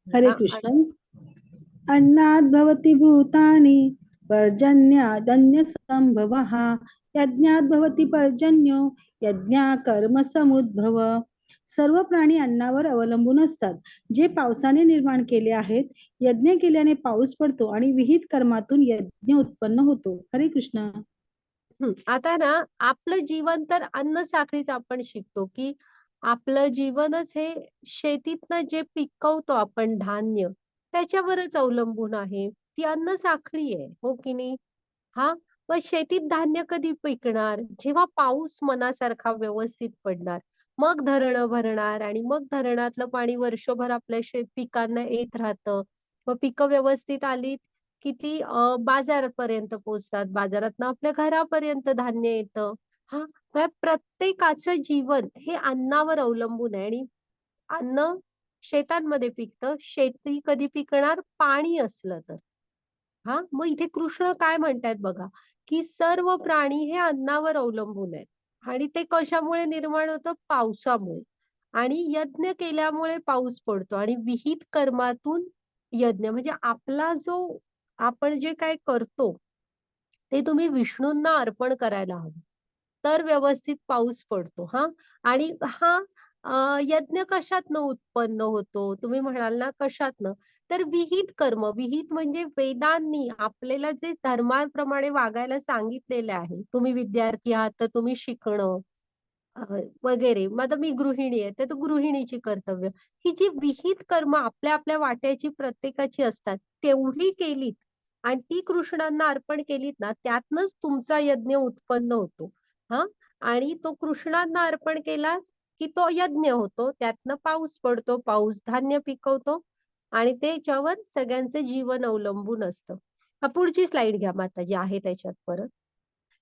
हरे हा, कृष्ण. अन्नात् भवति भूतानि पर्जन्यादन्य संभवः, यज्ञात् भवति पर्जन्यो यज्ञा कर्म समुद्भव. सर्व प्राणी अन्नावर अवलंबून असतात, जे पावसाने निर्माण केले आहेत. यज्ञ केल्याने पाऊस पडतो आणि विहित कर्मातून यज्ञ उत्पन्न होतो. हरे कृष्ण. आता ना आपलं जीवन तर अन्न साखळीच आपण शिकतो, की आपलं जीवनच हे शेतीतनं जे पिकवतो आपण धान्य, त्याच्यावरच अवलंबून आहे. ती अन्न साखळी आहे, हो की नाही? हा, मग शेतीत धान्य कधी पिकणार? जेव्हा पाऊस मनासारखा व्यवस्थित पडणार, मग धरणं भरणार आणि मग धरणातलं पाणी वर्षभर आपल्या शेत पिकांना येत राहतं. मग पिकं व्यवस्थित आली की ती बाजारापर्यंत पोहोचतात. बाजारातनं आपल्या घरापर्यंत धान्य येतं. प्रत्येकाचं जीवन हे अन्नावर अवलंबून आहे आणि अन्न शेतांमध्ये पिकतं. शेती कधी पिकणार? पाणी असलं तर. मग इथे कृष्ण काय म्हणतायत बघा, की सर्व प्राणी हे अन्नावर अवलंबून आहेत आणि ते कशामुळे निर्माण होतं? पावसामुळे. आणि यज्ञ केल्यामुळे पाऊस पडतो आणि विहित कर्मातून यज्ञ, म्हणजे आपला जो आपण जे काय करतो ते तुम्ही विष्णूंना अर्पण करायला हवं. तर व्यवस्थित पाऊस पडतो हां. आणि हा यज्ञ कशातनं उत्पन्न होतो? तुम्ही म्हणाल ना कशातनं? तर विहित कर्म. विहित म्हणजे वेदांनी आपल्याला जे धर्माप्रमाणे वागायला सांगितलेले आहे. तुम्ही विद्यार्थी आहात तर तुम्ही शिकणं अ, वगैरे. मग आता मी गृहिणी आहे, तर तो गृहिणीची कर्तव्य. ही जी विहित कर्म आपल्या आपल्या वाट्याची प्रत्येकाची असतात, तेवढी केलीत आणि ती कृष्णांना अर्पण केलीत ना, त्यातनंच तुमचा यज्ञ उत्पन्न होतो. हां. आणि तो कृष्णांना अर्पण केला, की तो यज्ञ होतो. त्यातनं पाऊस पडतो. पाऊस धान्य पिकवतो आणि त्याच्यावर सगळ्यांचं जीवन अवलंबून असतं. पुढची स्लाईड घ्या माताजी आहे त्याच्यात परत.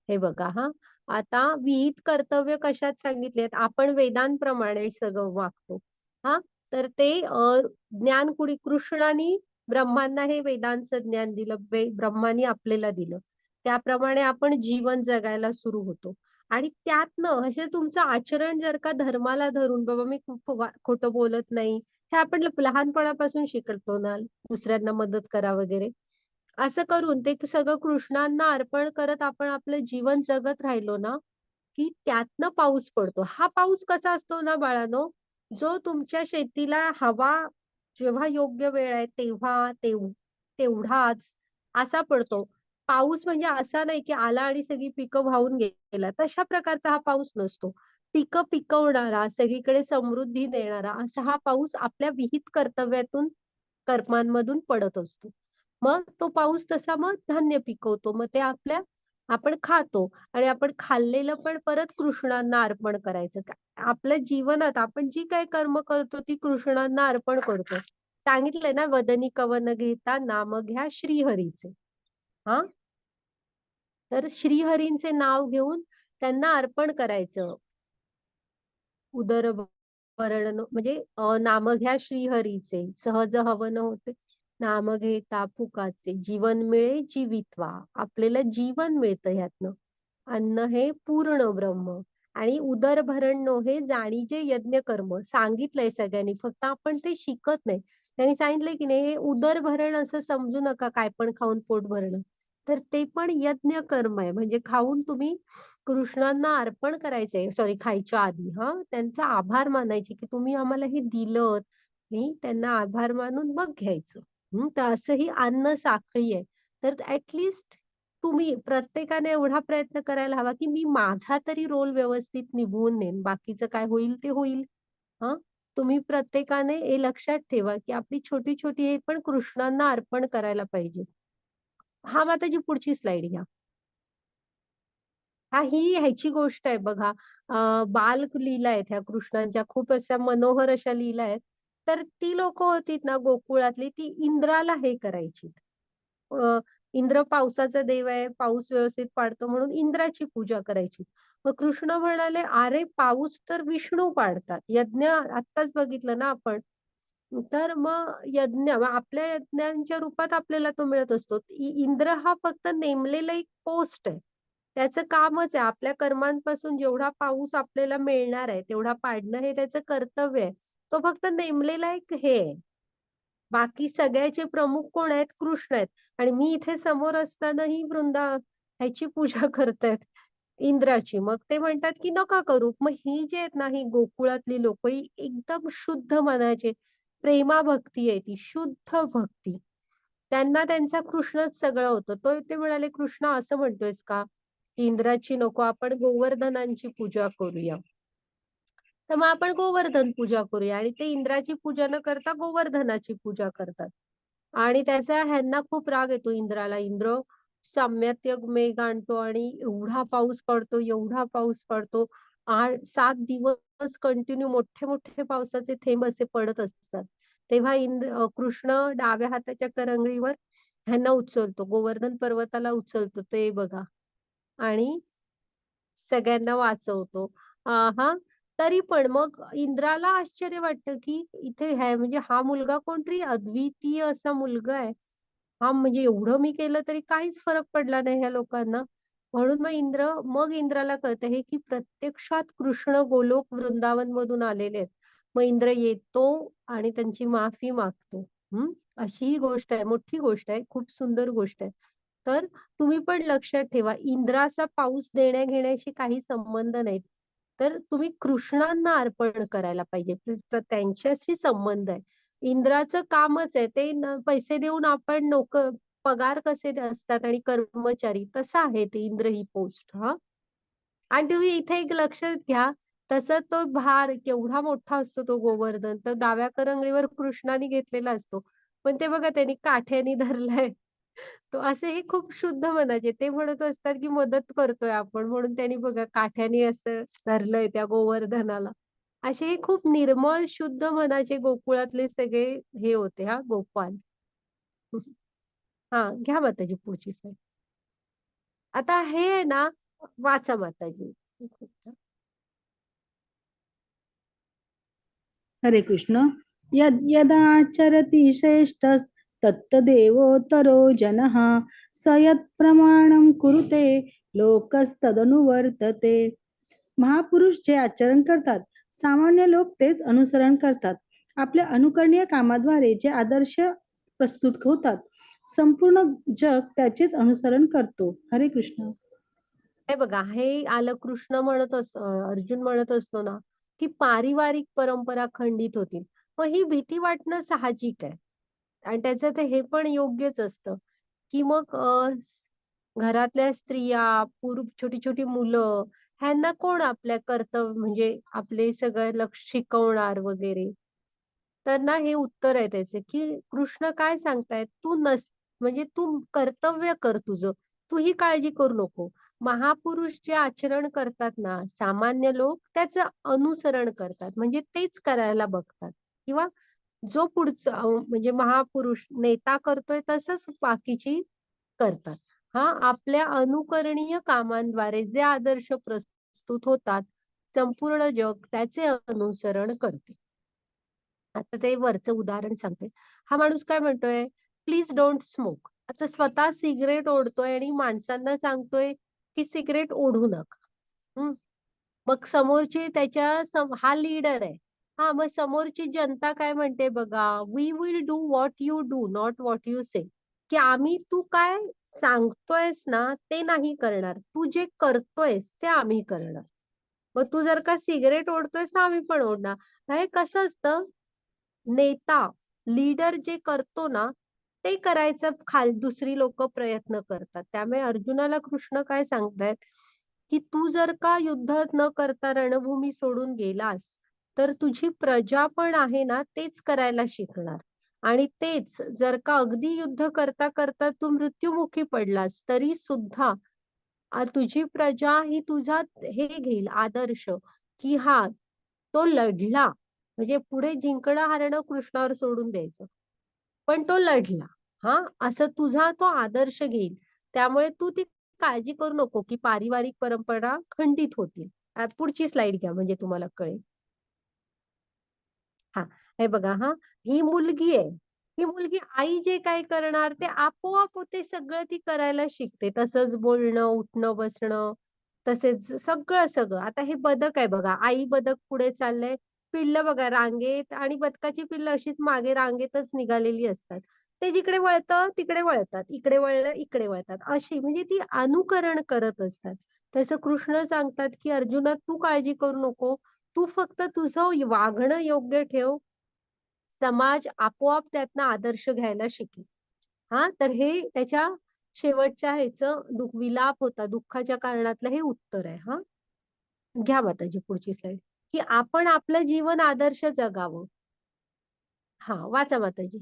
हे बघा हां. आता विहित कर्तव्य कशात सांगितलेत? आपण वेदांप्रमाणे सगळं वागतो. हां. तर ते ज्ञान कुणी कृष्णानी ब्रह्मांना हे वेदांचं ज्ञान दिलं. ब्रह्मानी आपल्याला दिलं. त्याप्रमाणे आपण जीवन जगायला सुरू होतो. आणि त्यातनं असे तुमचं आचरण जर का धर्माला धरून बाबा मी खूप खोटं बोलत नाही. हे आपण लहानपणापासून शिकतो ना, दुसऱ्यांना मदत करा वगैरे. असं करून ते सगळं कृष्णांना अर्पण करत आपण आपलं जीवन जगत राहिलो ना, की त्यातनं पाऊस पडतो. हा पाऊस कसा असतो ना बाळांनो, जो तुमच्या शेतीला हवा जेव्हा योग्य वेळ आहे तेव्हा तेवढाच असा पडतो. पाऊस म्हणजे असा नाही, की आला आणि सगळी पिकं वाहून गेला. तशा प्रकारचा हा पाऊस नसतो. पिकं पिकवणारा, सगळीकडे समृद्धी देणारा असा हा पाऊस आपल्या विहित कर्तव्यातून, कर्मांमधून पडत असतो. मग तो पाऊस तसा मग धान्य पिकवतो. मग ते आपण खातो आणि आपण खाल्लेलं पण परत कृष्णांना अर्पण करायचं. आपल्या जीवनात आपण जी काही कर्म करतो ती कृष्णांना अर्पण करतो. सांगितलंय ना, "वदनी कवन घेता नाम घ्या श्रीहरीचे." हां, तर श्रीहरींचे नाव घेऊन त्यांना अर्पण करायचं. उदरवरण म्हणजे नाम घ्या श्रीहरीचे, सहज हवन होते. नाम घेता फुकाचे, जीवन मिळे जीवित्वा. आपल्याला जीवन मिळतं ह्यातनं. अन्न हे पूर्ण ब्रह्म आणि उदरभरण हे जाणीजे यज्ञ कर्म सांगितलंय सगळ्यांनी, फक्त आपण ते शिकत नाही. त्यांनी सांगितलंय की नाही, हे उदरभरण असं समजू नका काय पण खाऊन पोट भरणं. तर ते पण यज्ञ कर्म आहे. म्हणजे खाऊन तुम्ही कृष्णांना अर्पण करायचंय, सॉरी खायच्या आधी हां, त्यांचा आभार मानायचे, की तुम्ही आम्हाला हे दिलत. मी त्यांना आभार मानून मग घ्यायचं. तर असं ही अन्न साखळी आहे. तर तुम्ही प्रत्येकाने एवढा प्रयत्न करायला हवा, की मी माझा तरी रोल व्यवस्थित निभवून नेईन. बाकीचं काय होईल ते होईल. हां. तुम्ही प्रत्येकाने हे लक्षात ठेवा, की आपली छोटी-छोटी हे पण कृष्णांना अर्पण करायला पाहिजे. हां, माताजी पुढची स्लाईड घ्या. ही ह्याची गोष्ट आहे बघा. बाललीला आहेत ह्या कृष्णांच्या खूप अशा मनोहर अशा लीला आहेत. तर ती लोकं होतीत ना गोकुळातली, ती इंद्राला हे करायची. अ, इंद्र पावसाचा देव आहे, पाऊस व्यवस्थित पाडतो म्हणून इंद्राची पूजा करायची. मग कृष्ण म्हणाले, "अरे पाऊस तर विष्णू पाडतात. यज्ञ आत्ताच बघितलं ना आपण. तर मग यज्ञ मग आपल्या यज्ञांच्या रूपात आपल्याला तो मिळत असतो. इंद्र हा फक्त नेमलेला एक पोस्ट आहे. त्याचं कामच आहे आपल्या कर्मांपासून जेवढा पाऊस आपल्याला मिळणार आहे, तेवढा पाडणं हे त्याचं कर्तव्य आहे. तो फक्त नेमलेला एक हे आहे. बाकी सगळ्याचे प्रमुख कोण आहेत? कृष्ण आहेत. आणि मी इथे समोर असतानाही ह्याची पूजा करतायत, इंद्राची. मग ते म्हणतात, की नका करू. मग ही जी आहेत ना, ही गोकुळातली लोकं ही एकदम शुद्ध मनाचे, प्रेमाभक्ती आहे ती, शुद्ध भक्ती. त्यांना त्यांचा कृष्णच सगळं होतं. ते म्हणाले, "कृष्ण असं म्हणतोयस का? की इंद्राची नको, आपण गोवर्धनांची पूजा करूया." तर मग आपण गोवर्धन पूजा करूया आणि ते इंद्राची पूजा न करता गोवर्धनाची पूजा करतात. आणि त्याचा ह्यांना खूप राग येतो इंद्राला. इंद्र साम्यत्यग मेघ आणतो आणि एवढा पाऊस पडतो, एवढा पाऊस पडतो. 7 दिवस कंटिन्यू मोठे-मोठे पावसाचे थेंब असे पडत असतात. तेव्हा कृष्ण डाव्या हाताच्या करंगळीवर ह्यांना उचलतो, गोवर्धन पर्वताला उचलतो ते बघा आणि सगळ्यांना वाचवतो. हां, तरी पण मग इंद्राला आश्चर्य वाटतं, की इथे म्हणजे हा मुलगा कोणतरी अद्वितीय असा मुलगा आहे. हां, म्हणजे एवढं मी केलं तरी काहीच फरक पडला नाही ह्या लोकांना. म्हणून मग इंद्राला कळतं हे, की प्रत्यक्षात कृष्ण गोलोक वृंदावनमधून आलेले आहेत. मग इंद्र येतो आणि त्यांची माफी मागतो. हं, अशी ही गोष्ट आहे, मोठी गोष्ट आहे, खूप सुंदर गोष्ट आहे. तर तुम्ही पण लक्षात ठेवा, इंद्राचा पाऊस देण्या-घेण्याशी काही संबंध नाही. तर तुम्ही कृष्णांना अर्पण करायला पाहिजे. त्यांच्याशी संबंध आहे. इंद्राचं कामच आहे ते पैसे देऊन आपण पगार कसे असतात आणि कर्मचारी तसं आहे ते इंद्र ही पोस्ट हा. आणि तुम्ही इथे एक लक्षात घ्या, तसं तो भार केवढा मोठा असतो तो गोवर्धन, तर डाव्या करंगळीवर कृष्णाने घेतलेला असतो. पण ते बघा त्यांनी काठ्याने धरलाय. तो असे हे खूप शुद्ध मनाचे ते म्हणत असतात, की मदत करतोय आपण म्हणून त्यांनी बघा काठ्याने असं धरलंय त्या गोवर्धनाला. असे हे खूप निर्मळ शुद्ध मनाचे गोकुळातले सगळे हे होते हां, गोपाल. हां, घ्या माताजी पुढची स्लाईड. आता हे आहे ना, वाचा माताजी. हरे कृष्ण. यदाचरति श्रेष्ठस्तत्तदेवोत्तरो जनः स यत्प्रमाणं कुरुते लोकस्तदनुवर्तते. महापुरुष जे आचरण करतात सामान्य लोक तेच अनुसरण करतात. आपल्या अनुकरणीय कामाद्वारे जे आदर्श प्रस्तुत होतात संपूर्ण जग त्याचेच अनुसरण करतो. हरे कृष्ण. हे बघा हे आलं कृष्ण म्हणत अर्जुन म्हणत असतो ना, की पारिवारिक परंपरा खंडित होतील. मग ही भीती वाटणं साहजिक आहे. आणि त्याचं ते हे पण योग्यच असतं, की मग घरातल्या स्त्रिया, छोटी छोटी मुलं ह्यांना कोण आपल्या कर्तव्य म्हणजे आपले सगळं लक्ष शिकवणार वगैरे. तर ना हे उत्तर आहे त्याचे, की कृष्ण काय सांगतायत, म्हणजे तू कर्तव्य कर तुझं. तू ही काळजी करू नको. महापुरुष जे आचरण करतात ना, सामान्य लोक त्याचं अनुसरण करतात. म्हणजे तेच करायला बघतात किंवा जो पुढचा म्हणजे महापुरुष नेता करतोय तसंच बाकीची करतात. आपल्या अनुकरणीय कामांद्वारे जे आदर्श प्रस्तुत होतात, संपूर्ण जग त्याचे अनुसरण करते. आता ते वरचं उदाहरण सांगते. हा माणूस काय म्हणतोय, प्लीज डोंट स्मोक. आता स्वतः सिगरेट ओढतोय आणि माणसांना सांगतोय, की सिगरेट ओढू नका. हं. मग समोरची हा लीडर आहे. मग समोरची जनता काय म्हणते बघा, we will do what you do, not what you say. की आम्ही तू काय सांगतोयस ना, ते नाही करणार. तू जे करतोयस ते आम्ही करणार. मग तू जर का सिगरेट ओढतोयस ना, आम्ही पण ओढणार. हे कसं असतं, नेता, लीडर जे करतो ना, ते करायचं दुसरी लोक प्रयत्न करतात. त्यामुळे अर्जुनाला कृष्ण काय सांगतायत, की तू जर का युद्ध न करता रणभूमी सोडून गेलास, तर तुझी प्रजा पण आहे ना, तेच करायला शिकणार. आणि तेच जर का अगदी युद्ध करता करता तू मृत्युमुखी पडलास, तरी सुद्धा तुझी प्रजा ही तुझा हे घेईल आदर्श, की तो लढला. म्हणजे पुढे जिंकणं हारणं कृष्णावर सोडून द्यायचं. पण तो लढला. असं तुझा तो आदर्श घेईल. त्यामुळे तू ती काळजी करू नको, की पारिवारिक परंपरा खंडित होतील. पुढची स्लाइड घ्या म्हणजे तुम्हाला कळेल. हे बघा ही मुलगी आहे. ही मुलगी आई जे काय करणार ते आपोआप ते सगळं ती करायला शिकते. तसंच बोलणं, उठणं, बसणं, तसेच सगळं सगळं. आता हे बदक आहे बघा. आई बदक पुढे चाललंय. पिल्लं बघा रांगेत आणि बदकाची पिल्लं अशीच मागे रांगेतच निघालेली असतात. ते जिकडे वळतं तिकडे वळतात. इकडे वळलं इकडे वळतात. अशी म्हणजे ती अनुकरण करत असतात. तसं कृष्ण सांगतात, की अर्जुना तू काळजी करू नको. तू फक्त तुझं वागणं योग्य ठेव. समाज आपोआप त्यातनं आदर्श घ्यायला शिकेल. तर हे त्याच्या शेवटच्या विलाप होता दुःखाच्या कारणातलं हे उत्तर आहे. घ्या माताजी पुढची स्लाइड, की आपण आपलं जीवन आदर्श जगावं. वाचा माताजी.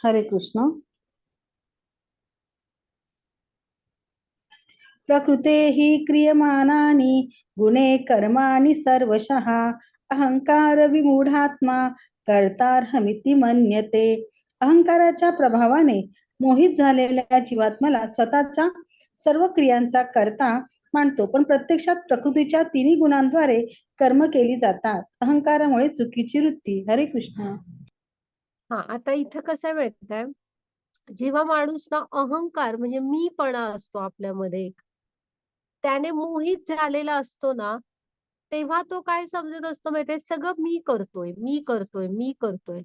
हरे कृष्ण. प्रकृतेः क्रियमाणानि गुणे कर्माणि सर्वशः अहंकार विमूढात्मा कर्तार्हमिति मन्यते. अहंकाराच्या प्रभावाने मोहित झालेल्या जीवात्म्याला स्वतःच्या सर्व क्रियांचा कर्ता मानतो, पण प्रत्यक्षात प्रकृतीच्या तिन्ही गुणांद्वारे कर्म केली जातात. अहंकारामुळे चुकीची वृत्ती. हरे कृष्ण. आता इथं कसं माहितीये, जेव्हा माणूस ना अहंकार म्हणजे मीपणा असतो आपल्यामध्ये, त्याने मोहित झालेला असतो ना, तेव्हा तो काय समजत असतो माहितीये, सगळं मी करतोय, मी करतोय, मी करतोय.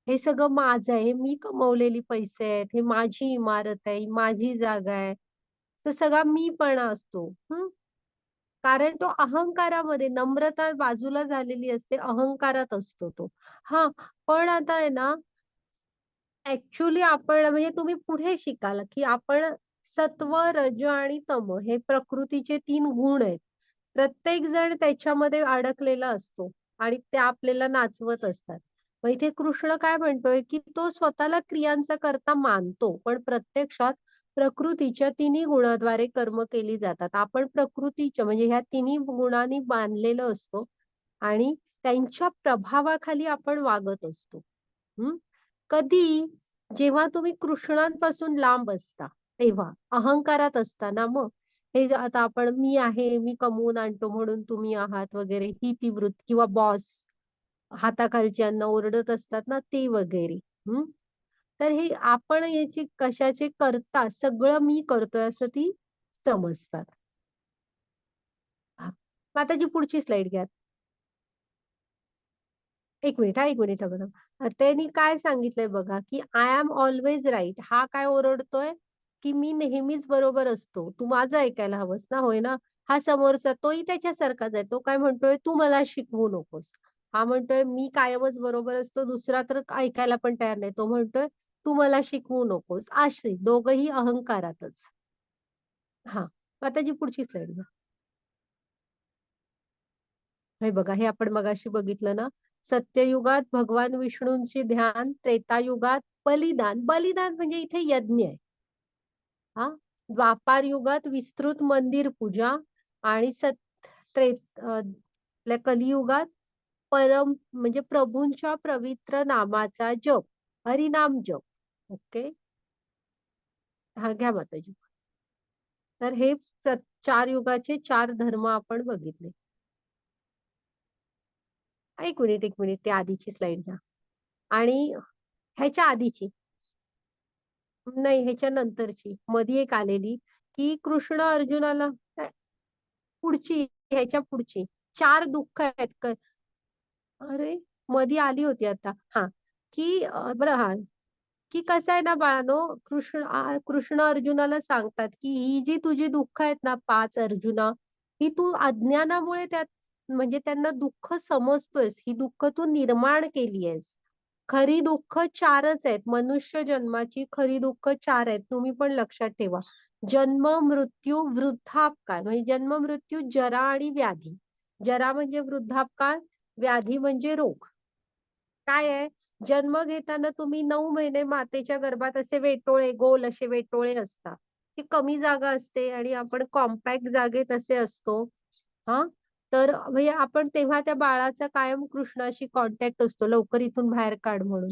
हे सगळं माझं आहे, मी कमवलेली पैसे आहेत, हे माझी इमारत आहे, ही माझी जागा आहे. तर सगळा मीपणा असतो. कारण तो अहंकारामध्ये नम्रता बाजूला झालेली असते, अहंकारात असतो तो. हां, पण आता आहे ना, ॲक्चुअली आपण म्हणजे तुम्ही पुढे शिकाल, की आपण सत्व, रज आणि तम हे प्रकृतीचे 3 गुण आहेत. प्रत्येक जण त्याच्यामध्ये अडकलेला असतो आणि ते आपल्याला नाचवत असतात. मग इथे कृष्ण काय म्हणतोय, की तो स्वतःला क्रियांचा कर्ता मानतो, पण प्रत्यक्षात प्रकृतीच्या तिन्ही गुणाद्वारे कर्म केली जातात. आपण प्रकृतीच्या म्हणजे ह्या तिन्ही गुणांनी बांधलेलो असतो आणि त्यांच्या प्रभावाखाली आपण वागत असतो. हं. कधी जेव्हा तुम्ही कृष्णांपासून लांब असता, तेव्हा अहंकारात असताना मग हे जे आता आपण मी आहे, मी कमवून आणतो म्हणून तुम्ही आहात वगैरे ही ती वृत्ती किंवा बॉस हाताखालच्यांना ओरडत असतात ना, ते वगैरे. हं. तर हे आपण याची कशाचे करता सगळं मी करतोय असं ती समजतात. हां. माताजी पुढची स्लाईड घ्या. 1 मिनिट हां, 1 मिनिट थांबा, थांबा. त्यांनी काय सांगितलंय बघा, की आय एम ऑल्वेज राइट. हा काय ओरडतोय, की मी नेहमीच बरोबर असतो. तू माझं ऐकायला हवंस ना, होय ना? हा समोरचा तोही त्याच्यासारखाच आहे. तो काय म्हणतोय, तू मला शिकवू नकोस. हा म्हणतोय, मी कायमच बरोबर असतो. दुसरा तर ऐकायला पण तयार नाही. तो म्हणतोय, तू मला शिकवू नकोस. असे दोघंही अहंकारातच. हां. आता जी पुढची स्लाईड घ्या. हे बघा, हे आपण मगाशी बघितलं ना, सत्ययुगात भगवान विष्णूंचे ध्यान, त्रेतायुगात बलिदान. बलिदान म्हणजे इथे यज्ञ आहे. हां. द्वापार युगात विस्तृत मंदिर पूजा आणि आपल्या कलियुगात म्हणजे प्रभूंच्या पवित्र नामाचा जप, हरिनाम जप. ओके. हां, घ्या माताजी. तर हे 4 युगाचे 4 धर्म आपण बघितले. 1 मिनिट, 1 मिनिट. ते आधीची स्लाईड घ्या. आणि ह्याच्या आधीची. नाही, ह्याच्या नंतरची. मध्ये एक आलेली, की कृष्ण अर्जुनाला पुढची, ह्याच्या पुढची. 4 दुःख आहेत. अरे, मध्ये आली होती आता. हां, की बरं हां, की कसं आहे ना बाळांनो, कृष्ण अर्जुनाला सांगतात, की ही जी तुझी दुःख आहेत ना 5 अर्जुना, ही तू अज्ञानामुळे त्यात म्हणजे त्यांना दुःख समजतोयस. ही दुःख तू निर्माण केली आहेस. खरी दुःख 4च आहेत. मनुष्य जन्माची खरी दुःख 4 आहेत. तुम्ही पण लक्षात ठेवा. जन्म, मृत्यू, वृद्धापकाळ म्हणजे जन्म, मृत्यू, जरा आणि व्याधी. जरा म्हणजे वृद्धापकाळ, व्याधी म्हणजे रोग. काय आहे? जन्म घेताना तुम्ही 9 महिने मातेच्या गर्भात असे वेटोळे, गोल असे वेटोळे असतात. ती कमी जागा असते आणि आपण कॉम्पॅक्ट जागेत असे असतो. हां. तर म्हणजे आपण तेव्हा त्या बाळाचा कायम कृष्णाशी कॉन्टॅक्ट असतो. लवकर इथून बाहेर काढ म्हणून.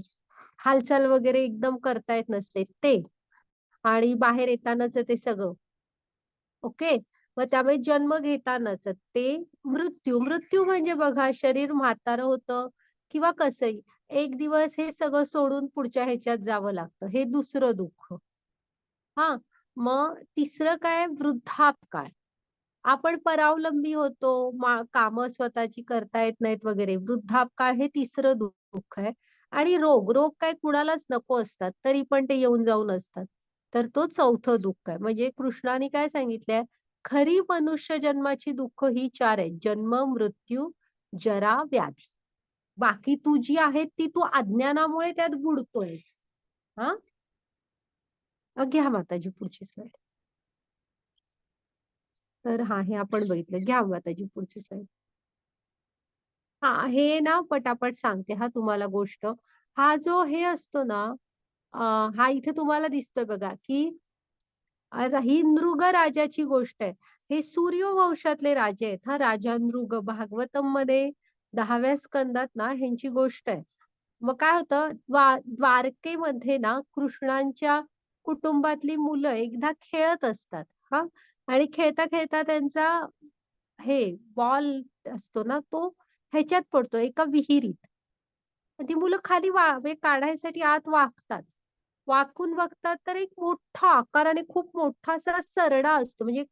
हालचाल वगैरे एकदम करता येत नसते ते. आणि बाहेर येतानाच ते सगळं. ओके. मग त्यामुळे जन्म घेतानाच ते मृत्यू. मृत्यू म्हणजे बघा शरीर म्हातारं होतं किंवा कसंही. एक दिवस हे सगळं सोडून पुढच्या ह्याच्यात जावं लागतं. हे दुसरं दुःख. हां. मग तिसरं काय वृद्धापकाळ. आपण परावलंबी होतो, कामं स्वतःची करता येत नाहीत वगैरे. वृद्धापकाळ हे तिसरं दुःख आहे. आणि रोग. रोग काय कुणालाच नको असतात, तरी पण ते येऊन जाऊन असतात. तर तो चौथं दुःख आहे. म्हणजे कृष्णाने काय सांगितलंय, खरी मनुष्य जन्माची दुःख ही 4 आहेत. जन्म, मृत्यू, जरा, व्याधी. बाकी तू जी आहेत ती तू अज्ञानामुळे त्यात बुडतोयस. हां. घ्या माताजी पुढची स्लाईड. तर हां, हे आपण बघितलं. घ्या माताजी पुढची स्लाईड. हां, हे ना पटापट सांगते हां तुम्हाला गोष्ट. हा जो हे असतो ना, अ, हा इथे तुम्हाला दिसतोय बघा, की ही नृग राजाची गोष्ट आहे. हे सूर्यवंशातले राजे आहेत हां, राजा नृग. भागवतममध्ये 10व्या स्कंदात ना ह्यांची गोष्ट आहे. मग काय होतं, द्वारकेमध्ये ना कृष्णांच्या कुटुंबातली मुलं एकदा खेळत असतात हां. आणि खेळता-खेळता त्यांचा हे बॉल असतो ना, तो ह्याच्यात पडतो एका विहिरीत. ती मुलं खाली म्हणजे काढायसाठी आत वाकतात. वाकून बघतात तर एक मोठा आकाराने खूप मोठा असा सरडा असतो. म्हणजे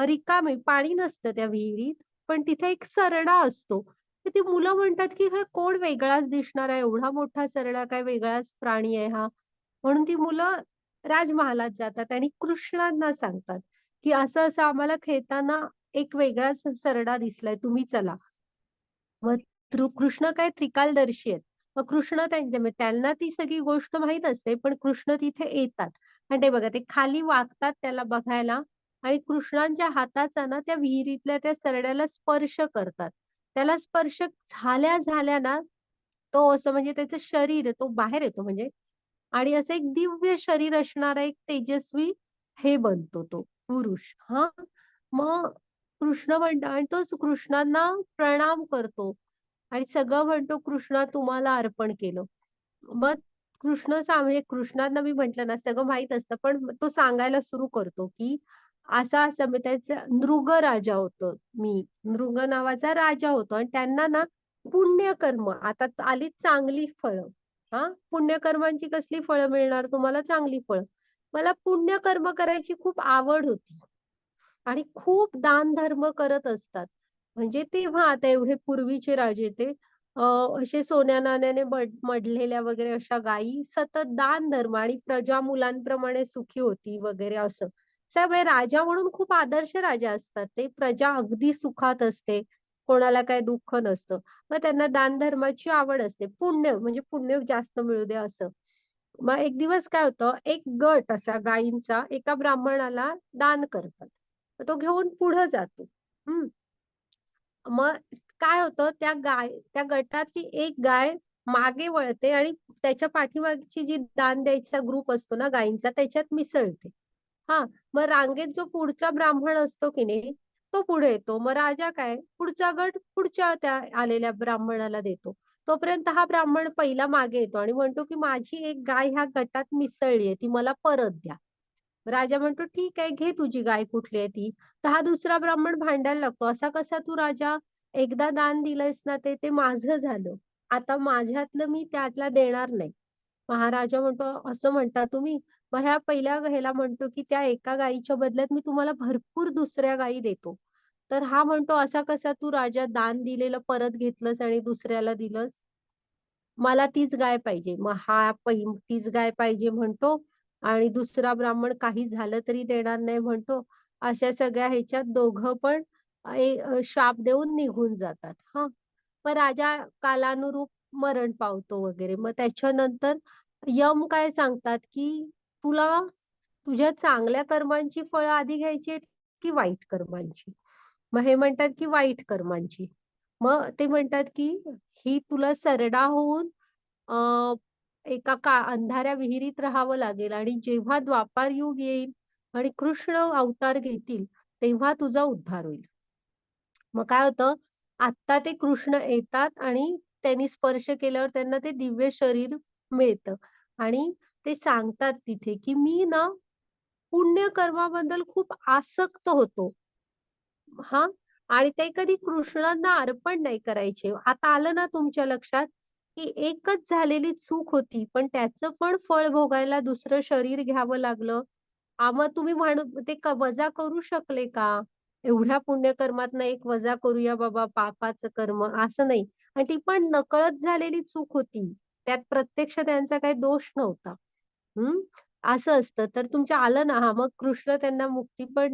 रिकामी पाणी नसतं त्या विहिरीत. पण तिथे एक सरडा असतो. तर ती मुलं म्हणतात, की "हा कोण वेगळाच दिसणार आहे, एवढा मोठा सरडा, काय वेगळाच प्राणी आहे हा." म्हणून ती मुलं राजमहालात जातात आणि कृष्णांना सांगतात, की "असं-असं आम्हाला खेळताना एक वेगळाच सरडा दिसलाय, तुम्ही चला." मग कृष्ण काय त्रिकालदर्शी आहेत. मग कृष्ण त्यांना ती सगळी गोष्ट माहीत असते, पण कृष्ण तिथे येतात. आणि ते बघा, ते खाली वाकतात त्याला बघायला आणि कृष्णांच्या हाताचा ना त्या विहिरीतल्या त्या सरड्याला स्पर्श करतात. त्याला स्पर्श झाल्या ना, तो असं म्हणजे त्याचं शरीर आहे, तो बाहेर येतो म्हणजे आणि असं एक दिव्य शरीर असणारा एक तेजस्वी हे बनतो तो पुरुष. हां. मग कृष्ण म्हणतो आणि तोच कृष्णांना प्रणाम करतो आणि सगळं म्हणतो, "कृष्णा तुम्हाला अर्पण केलं." मग म्हणजे कृष्णांना मी म्हटलं ना, सगळं माहीत असतं, पण तो सांगायला सुरू करतो, की असा-असा मी त्याचा नृग राजा होतो मी. नृग नावाचा राजा होतो आणि त्यांना ना पुण्यकर्म आता आली चांगली फळं. हां, पुण्यकर्मांची कसली फळं मिळणार तुम्हाला? चांगली फळं. मला पुण्यकर्म करायची खूप आवड होती. आणि खूप दानधर्म करत असतात. म्हणजे तेव्हा आता एवढे पूर्वीचे राजे ते अ, असे सोन्या-नाण्याने मढलेल्या वगैरे अशा गायी सतत दानधर्म आणि प्रजा मुलांप्रमाणे सुखी होती वगैरे असं. सगळे राजा म्हणून खूप आदर्श राजा असतात ते. प्रजा अगदी सुखात असते. कोणाला काही दुःख नसतं. मग त्यांना दानधर्माची आवड असते. पुण्य म्हणजे पुण्य जास्त मिळू दे असं. मग एक दिवस काय होतं, एक गट असा गायींचा एका ब्राह्मणाला दान करतात. तर तो घेऊन पुढे जातो. हं. मग काय होतं त्या गटातली एक गाय मागे वळते आणि त्याच्या पाठीमागची जी दान द्यायचा ग्रुप असतो ना गायींचा त्याच्यात मिसळते. हां, मग रांगेत जो पुढचा ब्राह्मण असतो की नाही, तो पुढे येतो. मग राजा काय पुढचा गट पुढच्या त्या आलेल्या ब्राह्मणाला देतो. तोपर्यंत हा ब्राह्मण पहिला मागे येतो आणि म्हणतो, की "माझी एक गाय ह्या गटात मिसळली ती मला परत द्या." राजा म्हणतो, "ठीक आहे, घे तुझी गाय कुठली आहे ती." तर हा दुसरा ब्राह्मण भांडायला लागतो, "असा कसा तू राजा? एकदा दान दिलंयस ना ते, ते माझं झालं. आता माझ्यातलं मी त्यातला देणार नाही." महाराजा म्हणतो, "असं म्हणता तुम्ही?" मग ह्या पहिल्या ह्याला म्हणतो, की "त्या एका गायीच्या बदल्यात मी तुम्हाला भरपूर दुसऱ्या गायी देतो." तर हा म्हणतो, "असा कसा तू राजा दान दिलेलं परत घेतलंस आणि दुसऱ्याला दिलंस?" मला तीच गाय पाहिजे. मग हा तीच गाय पाहिजे म्हणतो आणि दुसरा ब्राह्मण काही झालं तरी देणार नाही म्हणतो. अशा सगळ्या ह्याच्यात दोघं पण शाप देऊन निघून जातात. हां. मग राजा कालानुरूप मरण पावतो वगैरे. मग त्याच्यानंतर यम काय सांगतात, की तुला तुझ्या चांगल्या कर्मांची फळं आधी घ्यायची आहेत, की वाईट कर्मांची? मग हे म्हणतात, की वाईट कर्मांची. मग ते म्हणतात, की ही तुला सरडा होऊन अ, एका अंधाऱ्या विहिरीत राहावं लागेल आणि जेव्हा द्वापार युग येईल आणि कृष्ण अवतार घेतील, तेव्हा तुझा उद्धार होईल. मग काय होतं, आत्ता ते कृष्ण येतात आणि त्यांनी स्पर्श केल्यावर त्यांना ते दिव्य शरीर मिळतं आणि ते सांगतात तिथे, की "मी ना पुण्यकर्माबद्दल खूप आसक्त होतो." हां. आणि ते कधी कृष्णांना अर्पण नाही करायचे. आता आलं ना तुमच्या लक्षात, की एकच झालेली चूक होती, पण त्याचं पण फळ भोगायला दुसरं शरीर घ्यावं लागलं. मग तुम्ही म्हणू ते वजा करू शकले का? एवढ्या पुण्यकर्मातनं एक वजा करूया बाबा पापाचं कर्म, असं नाही. आणि ती पण नकळत झालेली चूक होती. त्यात प्रत्यक्ष त्यांचा काही दोष नव्हता. हं. असं असतं. तर तुमच्या आलं ना हां, मग कृष्ण त्यांना मुक्ती पण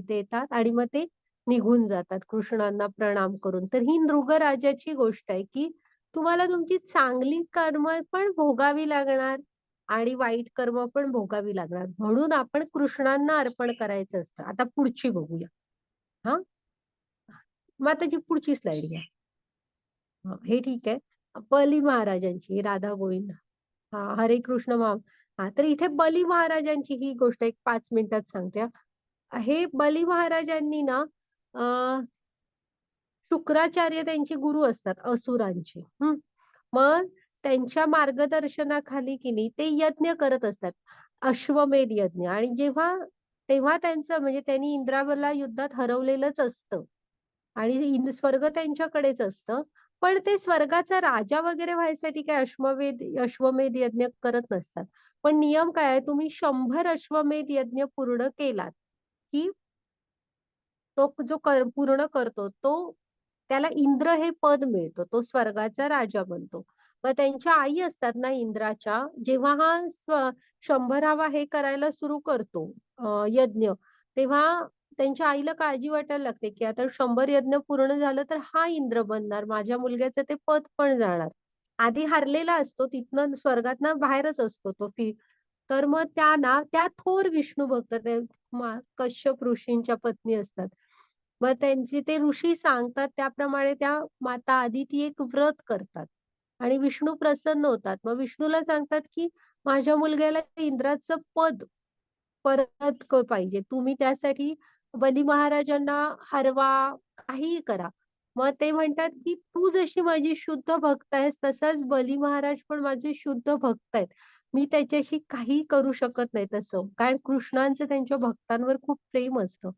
देतात आणि मग ते निघून जातात कृष्णांना प्रणाम करून. तर ही नृगराजाची गोष्ट आहे, की तुम्हाला तुमची चांगली कर्म पण भोगावी लागणार आणि वाईट कर्म पण भोगावी लागणार. म्हणून आपण कृष्णांना अर्पण करायचं असतं. आता पुढची बघूया. हां. मग आता जी पुढची स्लाईड घ्या. हां, हे ठीक आहे. बली महाराजांची राधा गोविंद. हां, हरे कृष्ण हां, तर इथे बली महाराजांची ही गोष्ट एक 5 मिनिटात सांगते हां. हे बली महाराजांनी ना अ, शुक्राचार्य त्यांचे गुरु असतात असुरांचे. हं. मग त्यांच्या मार्गदर्शनाखाली की नाही ते यज्ञ करत असतात. अश्वमेध यज्ञ आणि तेव्हा त्यांचं म्हणजे त्यांनी इंद्राला युद्धात हरवलेलंच असतं आणि स्वर्ग त्यांच्याकडेच असतं. पण ते स्वर्गाचा राजा वगैरे व्हायसाठी काय अश्वमेध यज्ञ करत नसतात. पण नियम काय आहे तुम्ही 100 अश्वमेध यज्ञ पूर्ण केलात, की तो जो पूर्ण करतो तो त्याला इंद्र हे पद मिळतं. तो स्वर्गाचा राजा बनतो. मग त्यांच्या आई असतात ना इंद्राच्या, जेव्हा हा 100रावा हे करायला सुरू करतो यज्ञ, तेव्हा त्यांच्या आईला काळजी वाटायला लागते, की आता 100 यज्ञ पूर्ण झालं तर हा इंद्र बनणार. माझ्या मुलग्याचं ते पद पण जाणार. आधी हरलेला असतो, तिथनं स्वर्गातनं बाहेरच असतो तो. तर मग त्या थोर विष्णू भक्त ते कश्यप ऋषींच्या पत्नी असतात. मग त्यांची ते ऋषी सांगतात त्याप्रमाणे त्या माता आदिती एक व्रत करतात आणि विष्णू प्रसन्न होतात. मग विष्णूला सांगतात, की माझ्या मुलग्याला इंद्राचं पद परत पाहिजे. तुम्ही त्यासाठी बली महाराजांना हरवा, काहीही करा. मग ते म्हणतात, की तू जशी माझी शुद्ध भक्त आहेस, तसाच बली महाराज पण माझे शुद्ध भक्त आहेत. मी त्याच्याशी काही करू शकत नाही तसं. कारण कृष्णांचं त्यांच्या भक्तांवर खूप प्रेम असतं.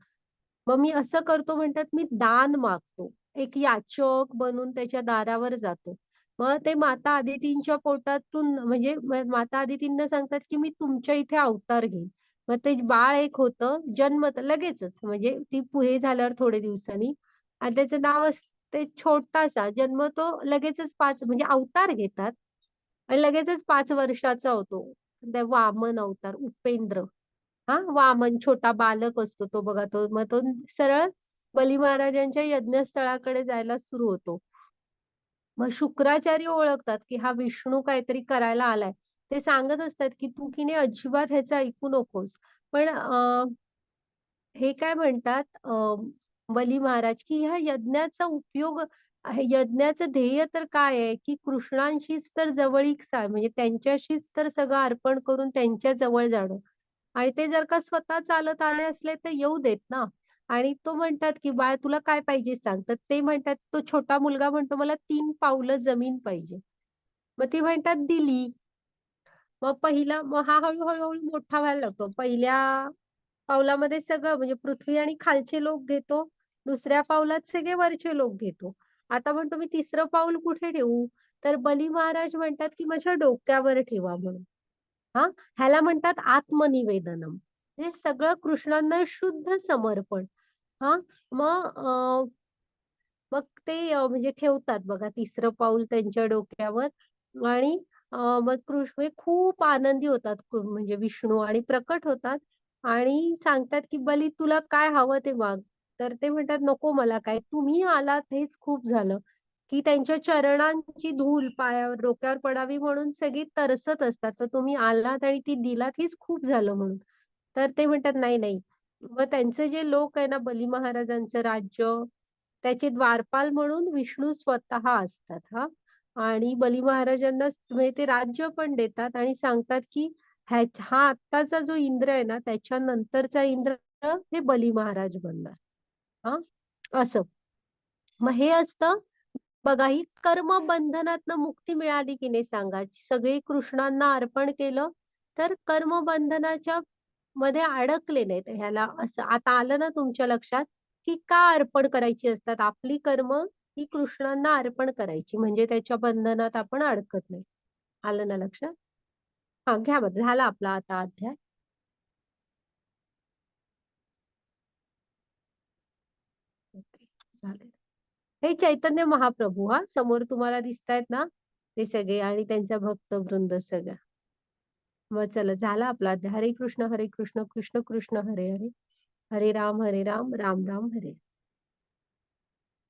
मग मी असं करतो म्हणतात, मी दान मागतो. एक याचक बनून त्याच्या दारावर जातो. मग ते माता आदितींच्या पोटातून म्हणजे माता आदितींना सांगतात, की मी तुमच्या इथे अवतार घेईन. मग ते बाळ एक होतं, जन्मत लगेचच म्हणजे ती पुढे झाल्यावर थोडे दिवसांनी आणि त्याचं नाव असते छोटासा, जन्मतो लगेचच 5 म्हणजे अवतार घेतात आणि लगेचच 5 वर्षाचा होतो. त्या वामन अवतार, उपेंद्र. हां, वामन छोटा बालक असतो तो बघा तो. मग तो सरळ बली महाराजांच्या यज्ञस्थळाकडे जायला सुरू होतो. मग शुक्राचार्य ओळखतात, की हा विष्णू काहीतरी करायला आलाय. ते सांगत असतात, की "तू की नाही अजिबात ह्याचं ऐकू नकोस." पण हे काय म्हणतात बली महाराज, की ह्या यज्ञाचा उपयोग यज्ञाचं ध्येय तर काय आहे, की कृष्णांशीच तर जवळीक म्हणजे त्यांच्याशीच तर सगळं अर्पण करून त्यांच्या जवळ जाणं. आणि ते जर का स्वतः चालत आले असले तर येऊ देत ना. आणि तो म्हणतात, की "बाळ तुला काय पाहिजे सांग." तर ते म्हणतात तो छोटा मुलगा म्हणतो, "मला 3 पावलं जमीन पाहिजे." मग ती म्हणतात, "दिली." मग हा हळू मोठा व्हायला लागतो. पहिल्या पावलामध्ये सगळं म्हणजे पृथ्वी आणि खालचे लोक घेतो. दुसऱ्या पावलात सगळे वरचे लोक घेतो. आता म्हणतो मी तिसरं पाऊल कुठे ठेवू? तर बली महाराज म्हणतात, की माझ्या डोक्यावर ठेवा म्हणून. हां, ह्याला म्हणतात आत्मनिवेदनम. हे सगळं कृष्णांना शुद्ध समर्पण. हां, मग मग ते म्हणजे ठेवतात बघा तिसरं पाऊल त्यांच्या डोक्यावर आणि मग कृष्ण हे खूप आनंदी होतात म्हणजे विष्णू आणि प्रकट होतात आणि सांगतात, की "बली तुला काय हवं ते माग." तर ते म्हणतात, "नको मला काय, तुम्ही आलात हेच खूप झालं." की त्यांच्या चरणांची धूल पायावर डोक्यावर पडावी म्हणून सगळी तरसत असतात. तर तुम्ही आलात आणि ती दिलात हेच खूप झालं म्हणून. तर ते म्हणतात, "नाही, नाही." मग त्यांचे जे लोक आहे ना, बली महाराजांचं राज्य त्याचे द्वारपाल म्हणून विष्णू स्वतः असतात हां. आणि बली महाराजांना म्हणजे ते राज्य पण देतात आणि सांगतात, की हा आत्ताचा जो इंद्र आहे ना, त्याच्यानंतरचा इंद्र हे बली महाराज बनणार. हां, असं. मग हे असतं बघा, ही कर्मबंधनातनं मुक्ती मिळाली की नाही सांगा? सगळे कृष्णांना अर्पण केलं, तर कर्मबंधनाच्या मध्ये अडकले नाहीत. ह्याला असं आता आलं ना तुमच्या लक्षात, की का अर्पण करायची असतात? आपली कर्म ही कृष्णांना अर्पण करायची, म्हणजे त्याच्या बंधनात आपण अडकत नाही. आलं ना लक्षात? हां, घ्या मग झाला आपला आता अध्याय. ओके, चालेल. हे चैतन्य महाप्रभू हां, समोर तुम्हाला दिसतायत ना, ते सगळे आणि त्यांचा भक्तवृंद सगळा. मग चला झाला आपला अध्याय. हरे कृष्ण कृष्ण कृष्ण हरे हरे, हरे राम राम राम हरे